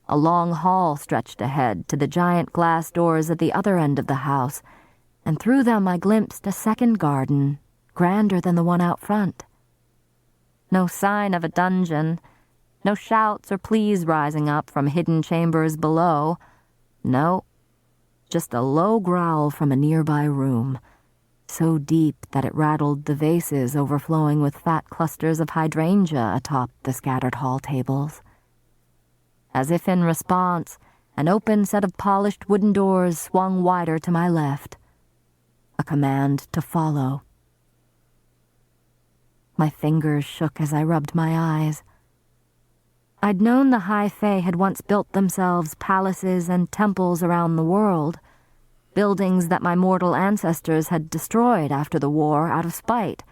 A long hall stretched ahead to the giant glass doors at the other end of the house, and through them I glimpsed a second garden, grander than the one out front. No sign of a dungeon, no shouts or pleas rising up from hidden chambers below. No, just a low growl from a nearby room, so deep that it rattled the vases overflowing with fat clusters of hydrangea atop the scattered hall tables. As if in response, an open set of polished wooden doors swung wider to my left. A command to follow. My fingers shook as I rubbed my eyes. I'd known the High Fae had once built themselves palaces and temples around the world, buildings that my mortal ancestors had destroyed after the war out of spite.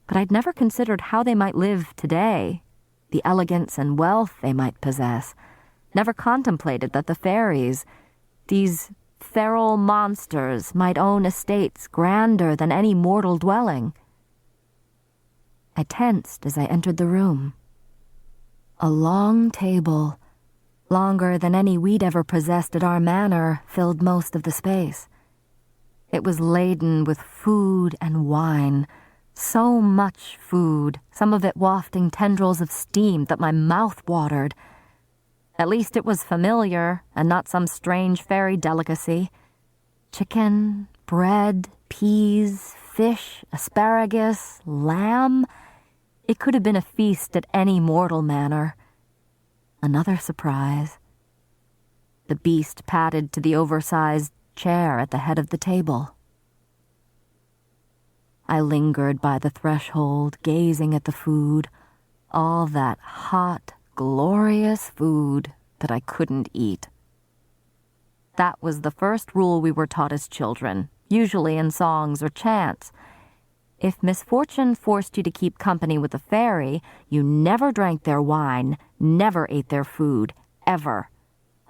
But I'd never considered how they might live today, the elegance and wealth they might possess. Never contemplated that the fairies, these feral monsters, might own estates grander than any mortal dwelling. I tensed as I entered the room. A long table, longer than any we'd ever possessed at our manor, filled most of the space. It was laden with food and wine, so much food, some of it wafting tendrils of steam that my mouth watered. At least it was familiar, and not some strange fairy delicacy. Chicken, bread, peas, fish, asparagus, lamb. It could have been a feast at any mortal manor. Another surprise. The beast padded to the oversized chair at the head of the table. I lingered by the threshold, gazing at the food, all that hot, glorious food that I couldn't eat. That was the first rule we were taught as children, usually in songs or chants. If misfortune forced you to keep company with a fairy, you never drank their wine, never ate their food, ever.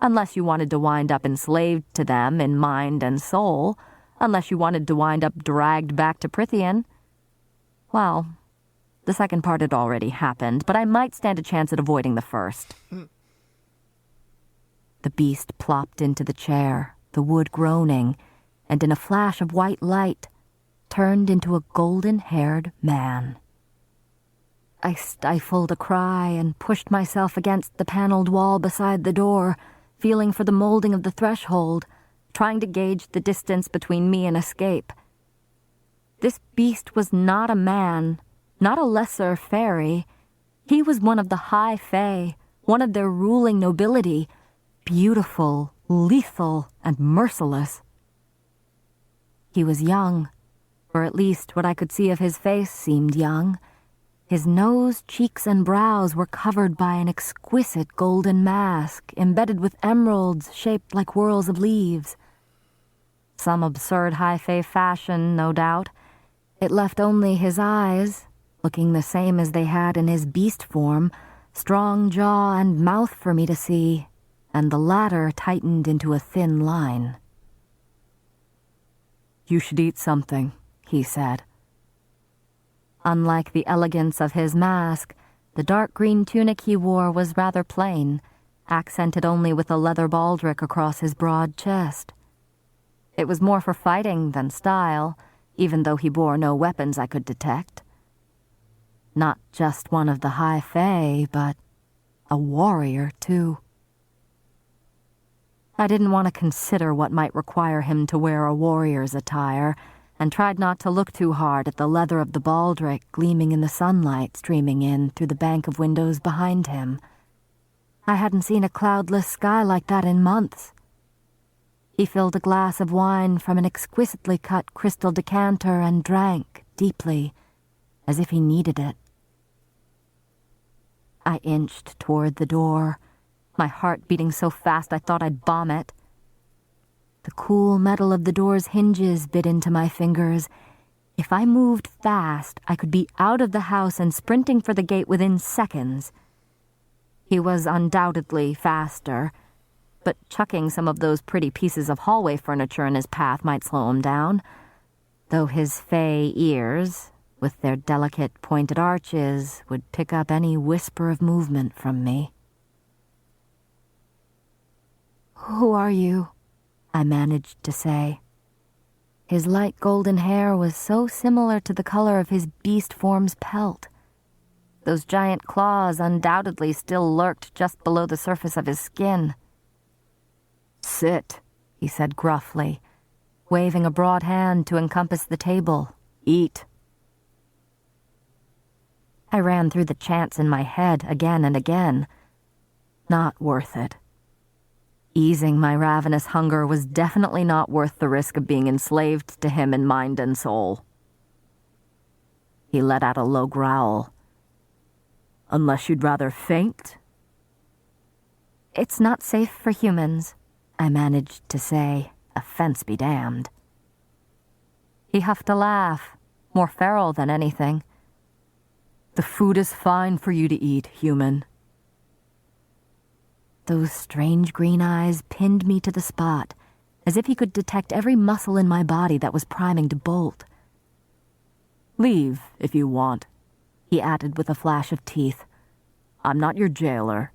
Unless you wanted to wind up enslaved to them in mind and soul, unless you wanted to wind up dragged back to Prythian. Well, The second part had already happened, but I might stand a chance at avoiding the first. The beast plopped into the chair, the wood groaning, and in a flash of white light, turned into a golden-haired man. I stifled a cry and pushed myself against the paneled wall beside the door, feeling for the molding of the threshold, trying to gauge the distance between me and escape. This beast was not a man, not a lesser fairy. He was one of the High Fae, one of their ruling nobility, beautiful, lethal, and merciless. He was young, or at least what I could see of his face seemed young. His nose, cheeks, and brows were covered by an exquisite golden mask, embedded with emeralds shaped like whorls of leaves. Some absurd high fae fashion, no doubt. It left only his eyes, looking the same as they had in his beast form, strong jaw and mouth for me to see, and the latter tightened into a thin line. "You should eat something," he said. Unlike the elegance of his mask, the dark green tunic he wore was rather plain, accented only with a leather baldric across his broad chest. It was more for fighting than style, even though he bore no weapons I could detect. Not just one of the High Fae, but a warrior, too. I didn't want to consider what might require him to wear a warrior's attire, and tried not to look too hard at the leather of the baldric gleaming in the sunlight streaming in through the bank of windows behind him. I hadn't seen a cloudless sky like that in months. He filled a glass of wine from an exquisitely cut crystal decanter and drank deeply, as if he needed it. I inched toward the door, my heart beating so fast I thought I'd bomb it. The cool metal of the door's hinges bit into my fingers. If I moved fast, I could be out of the house and sprinting for the gate within seconds. He was undoubtedly faster, but chucking some of those pretty pieces of hallway furniture in his path might slow him down, though his fey ears, with their delicate pointed arches, would pick up any whisper of movement from me. "Who are you?" I managed to say. His light golden hair was so similar to the color of his beast form's pelt. Those giant claws undoubtedly still lurked just below the surface of his skin. "Sit," he said gruffly, waving a broad hand to encompass the table. "Eat." I ran through the chants in my head again and again. Not worth it. Easing my ravenous hunger was definitely not worth the risk of being enslaved to him in mind and soul. He let out a low growl. "Unless you'd rather faint?" "It's not safe for humans," I managed to say, offense be damned. He huffed a laugh, more feral than anything. "The food is fine for you to eat, human." Those strange green eyes pinned me to the spot, as if he could detect every muscle in my body that was priming to bolt. "Leave, if you want," he added with a flash of teeth. "I'm not your jailer.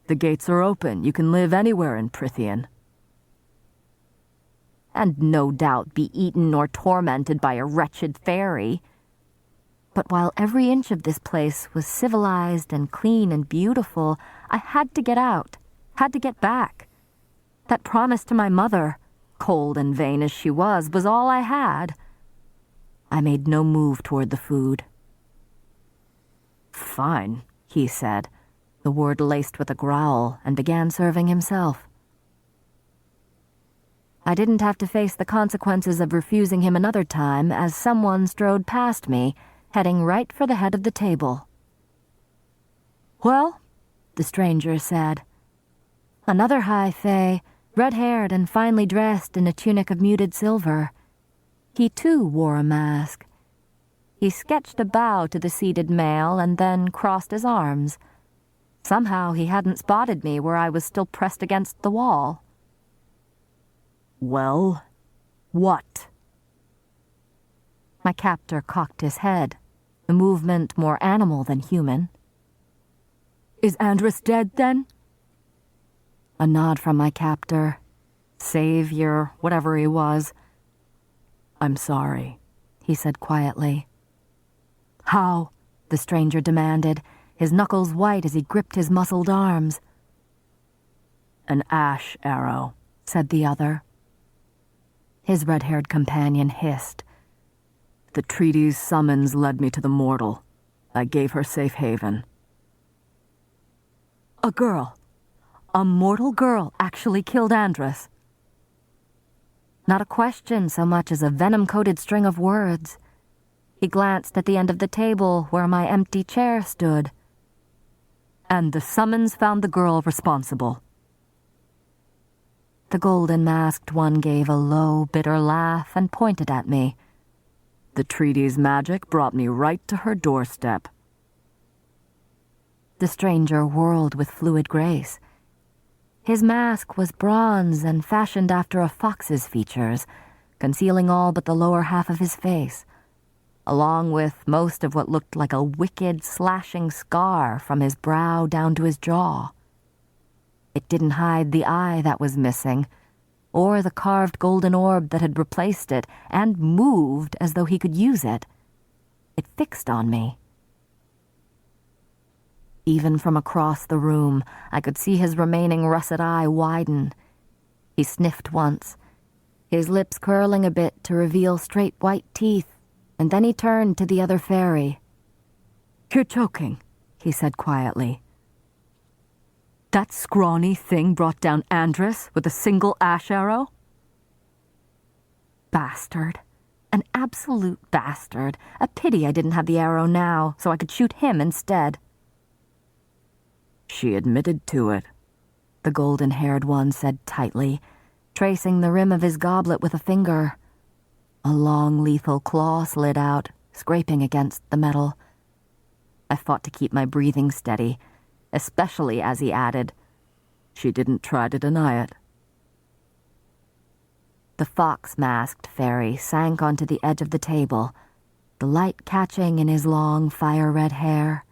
The gates are open. You can live anywhere in Prithian." And no doubt be eaten or tormented by a wretched fairy. But while every inch of this place was civilized and clean and beautiful, I had to get out. Had to get back. That promise to my mother, cold and vain as she was all I had. I made no move toward the food. "Fine," he said, the word laced with a growl, and began serving himself. I didn't have to face the consequences of refusing him another time, as someone strode past me, heading right for the head of the table. "Well," the stranger said. Another high fae, red-haired and finely dressed in a tunic of muted silver. He too wore a mask. He sketched a bow to the seated male and then crossed his arms. Somehow he hadn't spotted me where I was still pressed against the wall. "Well, what?" My captor cocked his head. the movement more animal than human. "Is Andrus dead, then?" A nod from my captor. Savior, whatever he was. "I'm sorry," he said quietly. "How?" the stranger demanded, his knuckles white as he gripped his muscled arms. "An ash arrow," said the other. His red-haired companion hissed. "The treaty's summons led me to the mortal. I gave her safe haven." "A girl. A mortal girl actually killed Andrus." Not a question so much as a venom-coated string of words. He glanced at the end of the table where my empty chair stood. "And the summons found the girl responsible." The golden-masked one gave a low, bitter laugh and pointed at me. "The treaty's magic brought me right to her doorstep." The stranger whirled with fluid grace. His mask was bronze and fashioned after a fox's features, concealing all but the lower half of his face, along with most of what looked like a wicked, slashing scar from his brow down to his jaw. It didn't hide the eye that was missing, or the carved golden orb that had replaced it and moved as though he could use it. It fixed on me. Even from across the room, I could see his remaining russet eye widen. He sniffed once, his lips curling a bit to reveal straight white teeth, and then he turned to the other fairy. "You're joking," he said quietly. "That scrawny thing brought down Andrus with a single ash arrow?" Bastard. An absolute bastard. A pity I didn't have the arrow now, so I could shoot him instead. "She admitted to it," the golden-haired one said tightly, tracing the rim of his goblet with a finger. A long, lethal claw slid out, scraping against the metal. I fought to keep my breathing steady, especially as he added, "She didn't try to deny it." The fox-masked fairy sank onto the edge of the table, the light catching in his long, fire-red hair.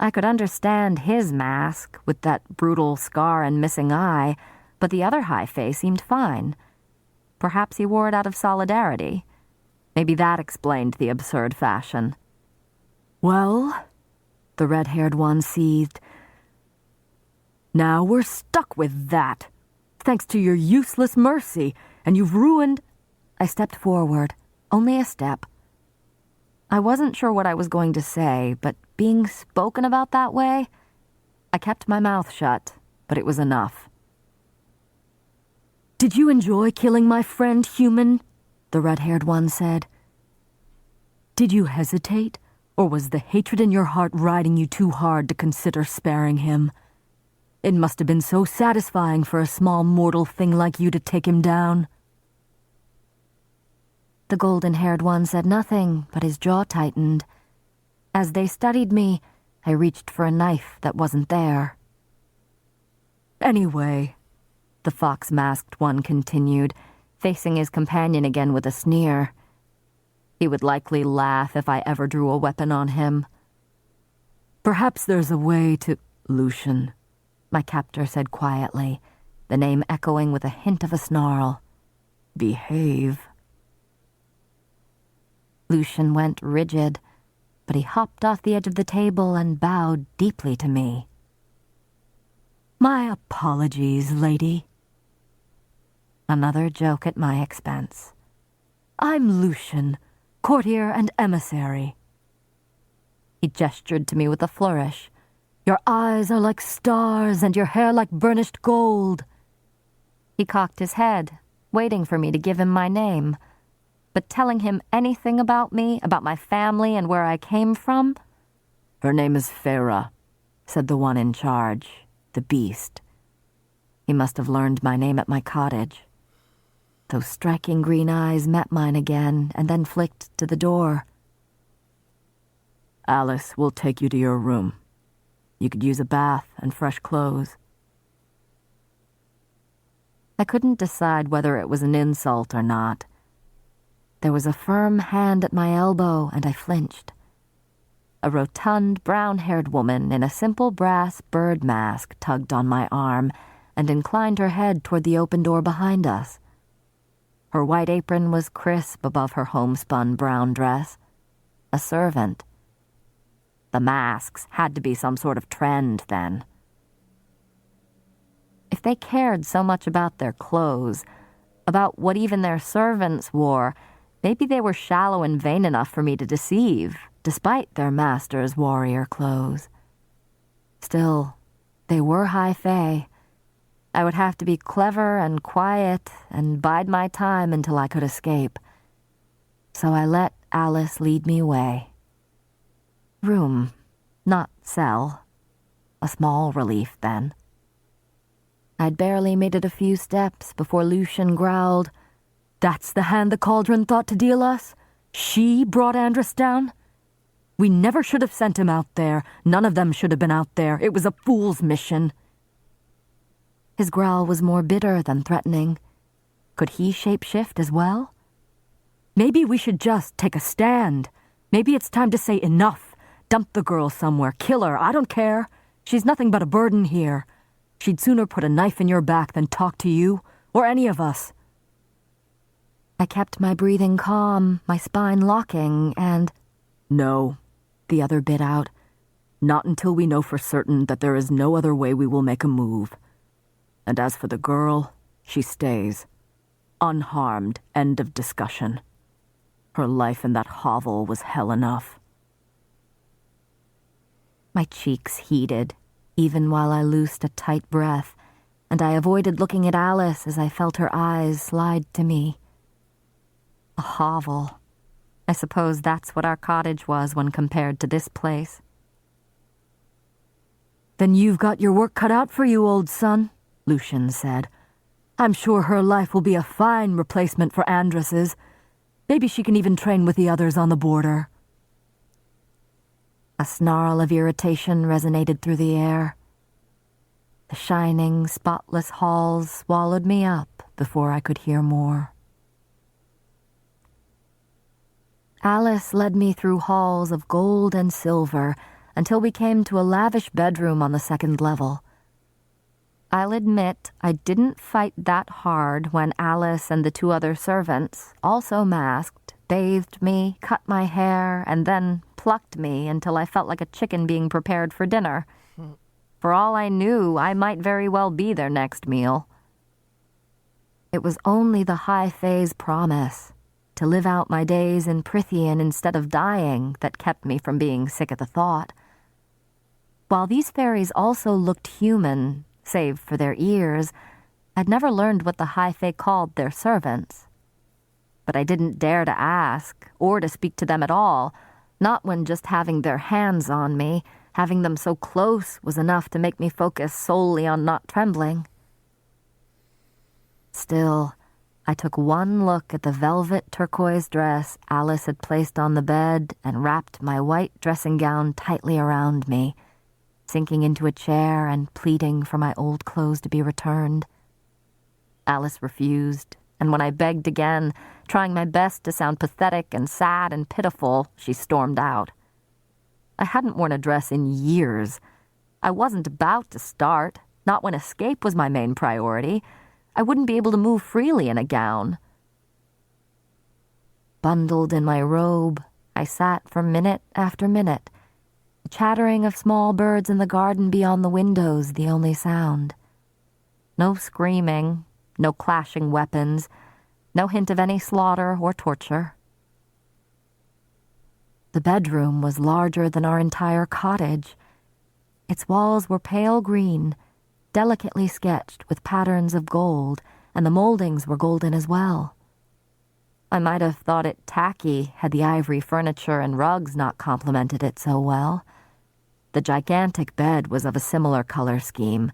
I could understand his mask, with that brutal scar and missing eye, but the other high face seemed fine. Perhaps he wore it out of solidarity. Maybe that explained the absurd fashion. "Well," the red-haired one seethed, "now we're stuck with that, thanks to your useless mercy, and you've ruined—" I stepped forward, only a step. I wasn't sure what I was going to say, but being spoken about that way, I kept my mouth shut, but it was enough. "Did you enjoy killing my friend, human?" the red-haired one said. "Did you hesitate, or was the hatred in your heart riding you too hard to consider sparing him? It must have been so satisfying for a small mortal thing like you to take him down." The golden-haired one said nothing, but his jaw tightened. As they studied me, I reached for a knife that wasn't there. "Anyway," the fox-masked one continued, facing his companion again with a sneer. He would likely laugh if I ever drew a weapon on him. "Perhaps there's a way to—" "Lucian," my captor said quietly, the name echoing with a hint of a snarl. "Behave." Lucian went rigid, but he hopped off the edge of the table and bowed deeply to me. "My apologies, lady." Another joke at my expense. "I'm Lucian, courtier and emissary." He gestured to me with a flourish. "Your eyes are like stars and your hair like burnished gold." He cocked his head, waiting for me to give him my name. But telling him anything about me, about my family and where I came from? "Her name is Farah," said the one in charge, the beast. He must have learned my name at my cottage. Those striking green eyes met mine again and then flicked to the door. "Alice will take you to your room. You could use a bath and fresh clothes." I couldn't decide whether it was an insult or not. There was a firm hand at my elbow, and I flinched. A rotund, brown-haired woman in a simple brass bird mask tugged on my arm and inclined her head toward the open door behind us. Her white apron was crisp above her homespun brown dress. A servant. The masks had to be some sort of trend then. If they cared so much about their clothes, about what even their servants wore, maybe they were shallow and vain enough for me to deceive, despite their master's warrior clothes. Still, they were high fae. I would have to be clever and quiet and bide my time until I could escape. So I let Alice lead me away. Room, not cell. A small relief, then. I'd barely made it a few steps before Lucian growled, "That's the hand the cauldron thought to deal us? She brought Andrus down? We never should have sent him out there. None of them should have been out there. It was a fool's mission." His growl was more bitter than threatening. Could he shapeshift as well? Maybe we should just take a stand. Maybe it's time to say enough. Dump the girl somewhere. Kill her. I don't care. She's nothing but a burden here. She'd sooner put a knife in your back than talk to you, or any of us. I kept my breathing calm, my spine locking, and... "No," the other bit out. "Not until we know for certain that there is no other way we will make a move. And as for the girl, she stays. Unharmed, end of discussion. Her life in that hovel was hell enough." My cheeks heated, even while I loosed a tight breath, and I avoided looking at Alice as I felt her eyes slide to me. A hovel. I suppose that's what our cottage was when compared to this place. "Then you've got your work cut out for you, old son," Lucian said. "I'm sure her life will be a fine replacement for Andrus's. Maybe she can even train with the others on the border." A snarl of irritation resonated through the air. The shining, spotless halls swallowed me up before I could hear more. Alice led me through halls of gold and silver until we came to a lavish bedroom on the second level. I'll admit I didn't fight that hard when Alice and the two other servants, also masked, bathed me, cut my hair, and then plucked me until I felt like a chicken being prepared for dinner. For all I knew, I might very well be their next meal. It was only the High Fae's promise to live out my days in Prythian instead of dying that kept me from being sick at the thought. While these fairies also looked human, save for their ears, I'd never learned what the High Fae called their servants. But I didn't dare to ask, or to speak to them at all, not when just having their hands on me, having them so close, was enough to make me focus solely on not trembling. Still, I took one look at the velvet turquoise dress Alice had placed on the bed and wrapped my white dressing gown tightly around me, sinking into a chair and pleading for my old clothes to be returned. Alice refused, and when I begged again, trying my best to sound pathetic and sad and pitiful, she stormed out. I hadn't worn a dress in years. I wasn't about to start, not when escape was my main priority. I wouldn't be able to move freely in a gown. Bundled in my robe, I sat for minute after minute, the chattering of small birds in the garden beyond the windows the only sound. No screaming, no clashing weapons, no hint of any slaughter or torture. The bedroom was larger than our entire cottage. Its walls were pale green, delicately sketched with patterns of gold, and the moldings were golden as well. I might have thought it tacky had the ivory furniture and rugs not complemented it so well. The gigantic bed was of a similar color scheme,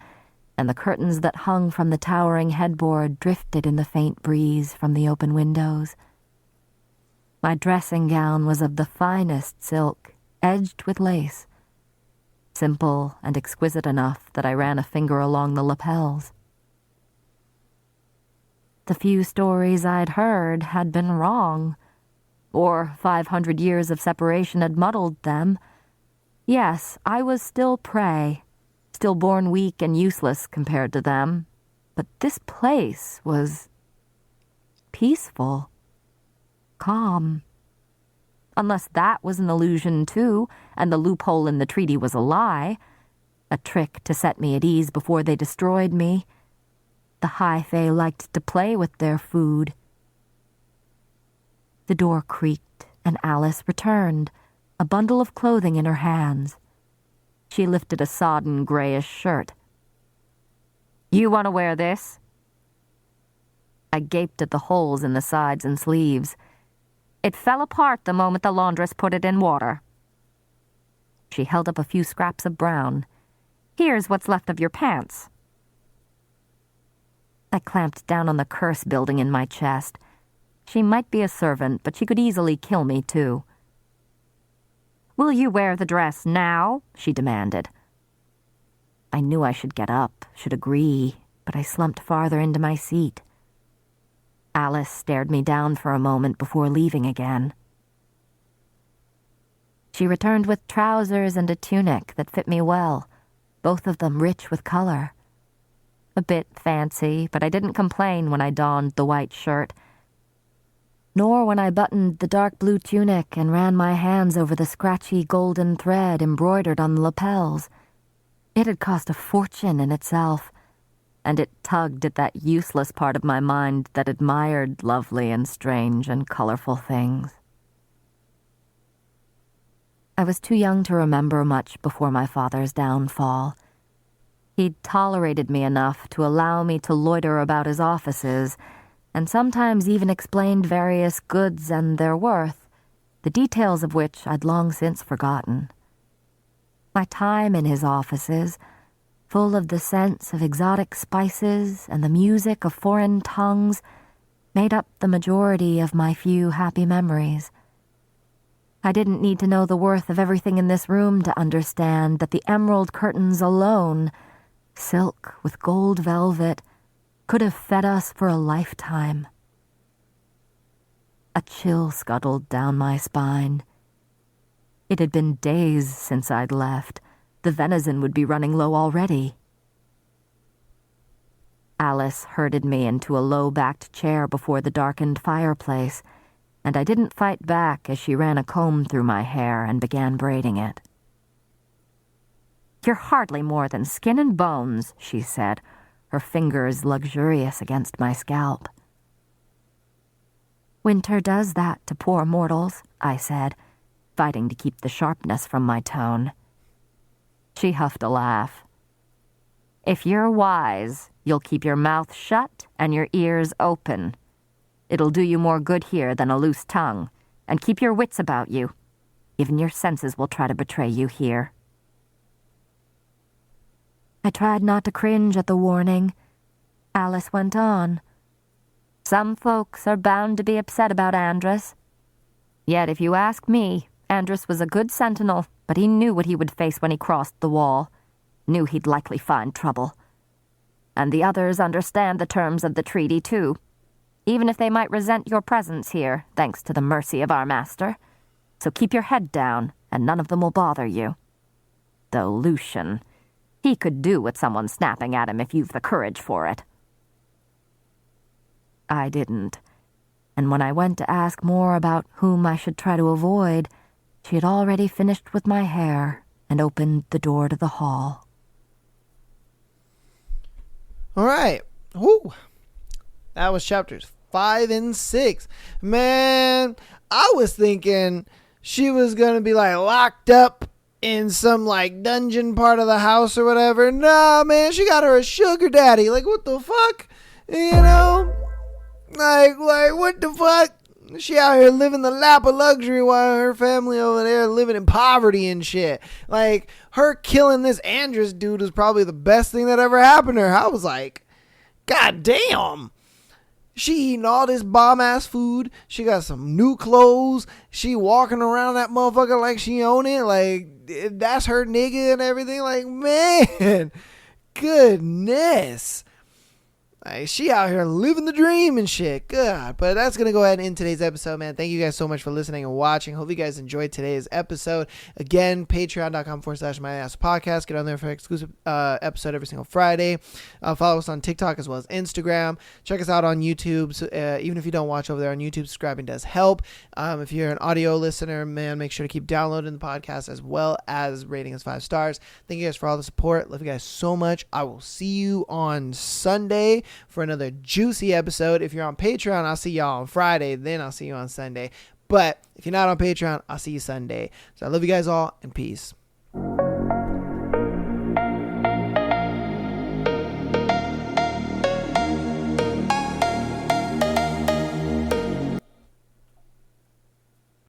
and the curtains that hung from the towering headboard drifted in the faint breeze from the open windows. My dressing gown was of the finest silk, edged with lace, simple and exquisite enough that I ran a finger along the lapels. The few stories I'd heard had been wrong, or 500 years of separation had muddled them, Yes, I was still prey, still born weak and useless compared to them. But this place was peaceful, calm. Unless that was an illusion, too, and the loophole in the treaty was a lie, a trick to set me at ease before they destroyed me. The High Fae liked to play with their food. The door creaked, and Alice returned, a bundle of clothing in her hands. She lifted a sodden grayish shirt. "You want to wear this?" I gaped at the holes in the sides and sleeves. "It fell apart the moment the laundress put it in water." She held up a few scraps of brown. "Here's what's left of your pants." I clamped down on the curse building in my chest. She might be a servant, but she could easily kill me, too. "Will you wear the dress now?" she demanded. I knew I should get up, should agree, but I slumped farther into my seat. Alice stared me down for a moment before leaving again. She returned with trousers and a tunic that fit me well, both of them rich with color. A bit fancy, but I didn't complain when I donned the white shirt, nor when I buttoned the dark blue tunic and ran my hands over the scratchy golden thread embroidered on the lapels. It had cost a fortune in itself, and it tugged at that useless part of my mind that admired lovely and strange and colorful things. I was too young to remember much before my father's downfall. He'd tolerated me enough to allow me to loiter about his offices, and sometimes even explained various goods and their worth, the details of which I'd long since forgotten. My time in his offices, full of the scents of exotic spices and the music of foreign tongues, made up the majority of my few happy memories. I didn't need to know the worth of everything in this room to understand that the emerald curtains alone, silk with gold velvet, could have fed us for a lifetime. A chill scuttled down my spine. It had been days since I'd left. The venison would be running low already. Alice herded me into a low-backed chair before the darkened fireplace, and I didn't fight back as she ran a comb through my hair and began braiding it. "You're hardly more than skin and bones," she said, her fingers luxurious against my scalp. "Winter does that to poor mortals," I said, fighting to keep the sharpness from my tone. She huffed a laugh. "If you're wise, you'll keep your mouth shut and your ears open. It'll do you more good here than a loose tongue, and keep your wits about you. Even your senses will try to betray you here." I tried not to cringe at the warning. Alice went on. "Some folks are bound to be upset about Andrus. Yet if you ask me, Andrus was a good sentinel, but he knew what he would face when he crossed the wall. Knew he'd likely find trouble. And the others understand the terms of the treaty, too, even if they might resent your presence here, thanks to the mercy of our master. So keep your head down, and none of them will bother you. Though Lucian, he could do with someone snapping at him if you've the courage for it." I didn't, and when I went to ask more about whom I should try to avoid, she had already finished with my hair and opened the door to the hall. All right. Woo. That was chapters 5 and 6. Man, I was thinking she was going to be like locked up in some like dungeon part of the house or whatever. Nah, man, she got her a sugar daddy. Like, what the fuck? You know? Like, what the fuck? She out here living the lap of luxury while her family over there living in poverty and shit. Like, her killing this Andrus dude was probably the best thing that ever happened to her. I was like, God damn. She eating all this bomb-ass food. She got some new clothes. She walking around that motherfucker like she own it. Like, that's her nigga and everything. Like, man, goodness. Like, she out here living the dream and shit. God. But that's going to go ahead and end today's episode, man. Thank you guys so much for listening and watching. Hope you guys enjoyed today's episode. Again, patreon.com/MyAssPodcast. Get on there for exclusive episode every single Friday. Follow us on TikTok as well as Instagram. Check us out on YouTube. So, even if you don't watch over there on YouTube, subscribing does help. If you're an audio listener, man, make sure to keep downloading the podcast as well as rating us 5 stars. Thank you guys for all the support. Love you guys so much. I will see you on Sunday for another juicy episode. If you're on Patreon, I'll see y'all on Friday. Then I'll see you on Sunday. But if you're not on Patreon, I'll see you Sunday. So I love you guys all, and peace.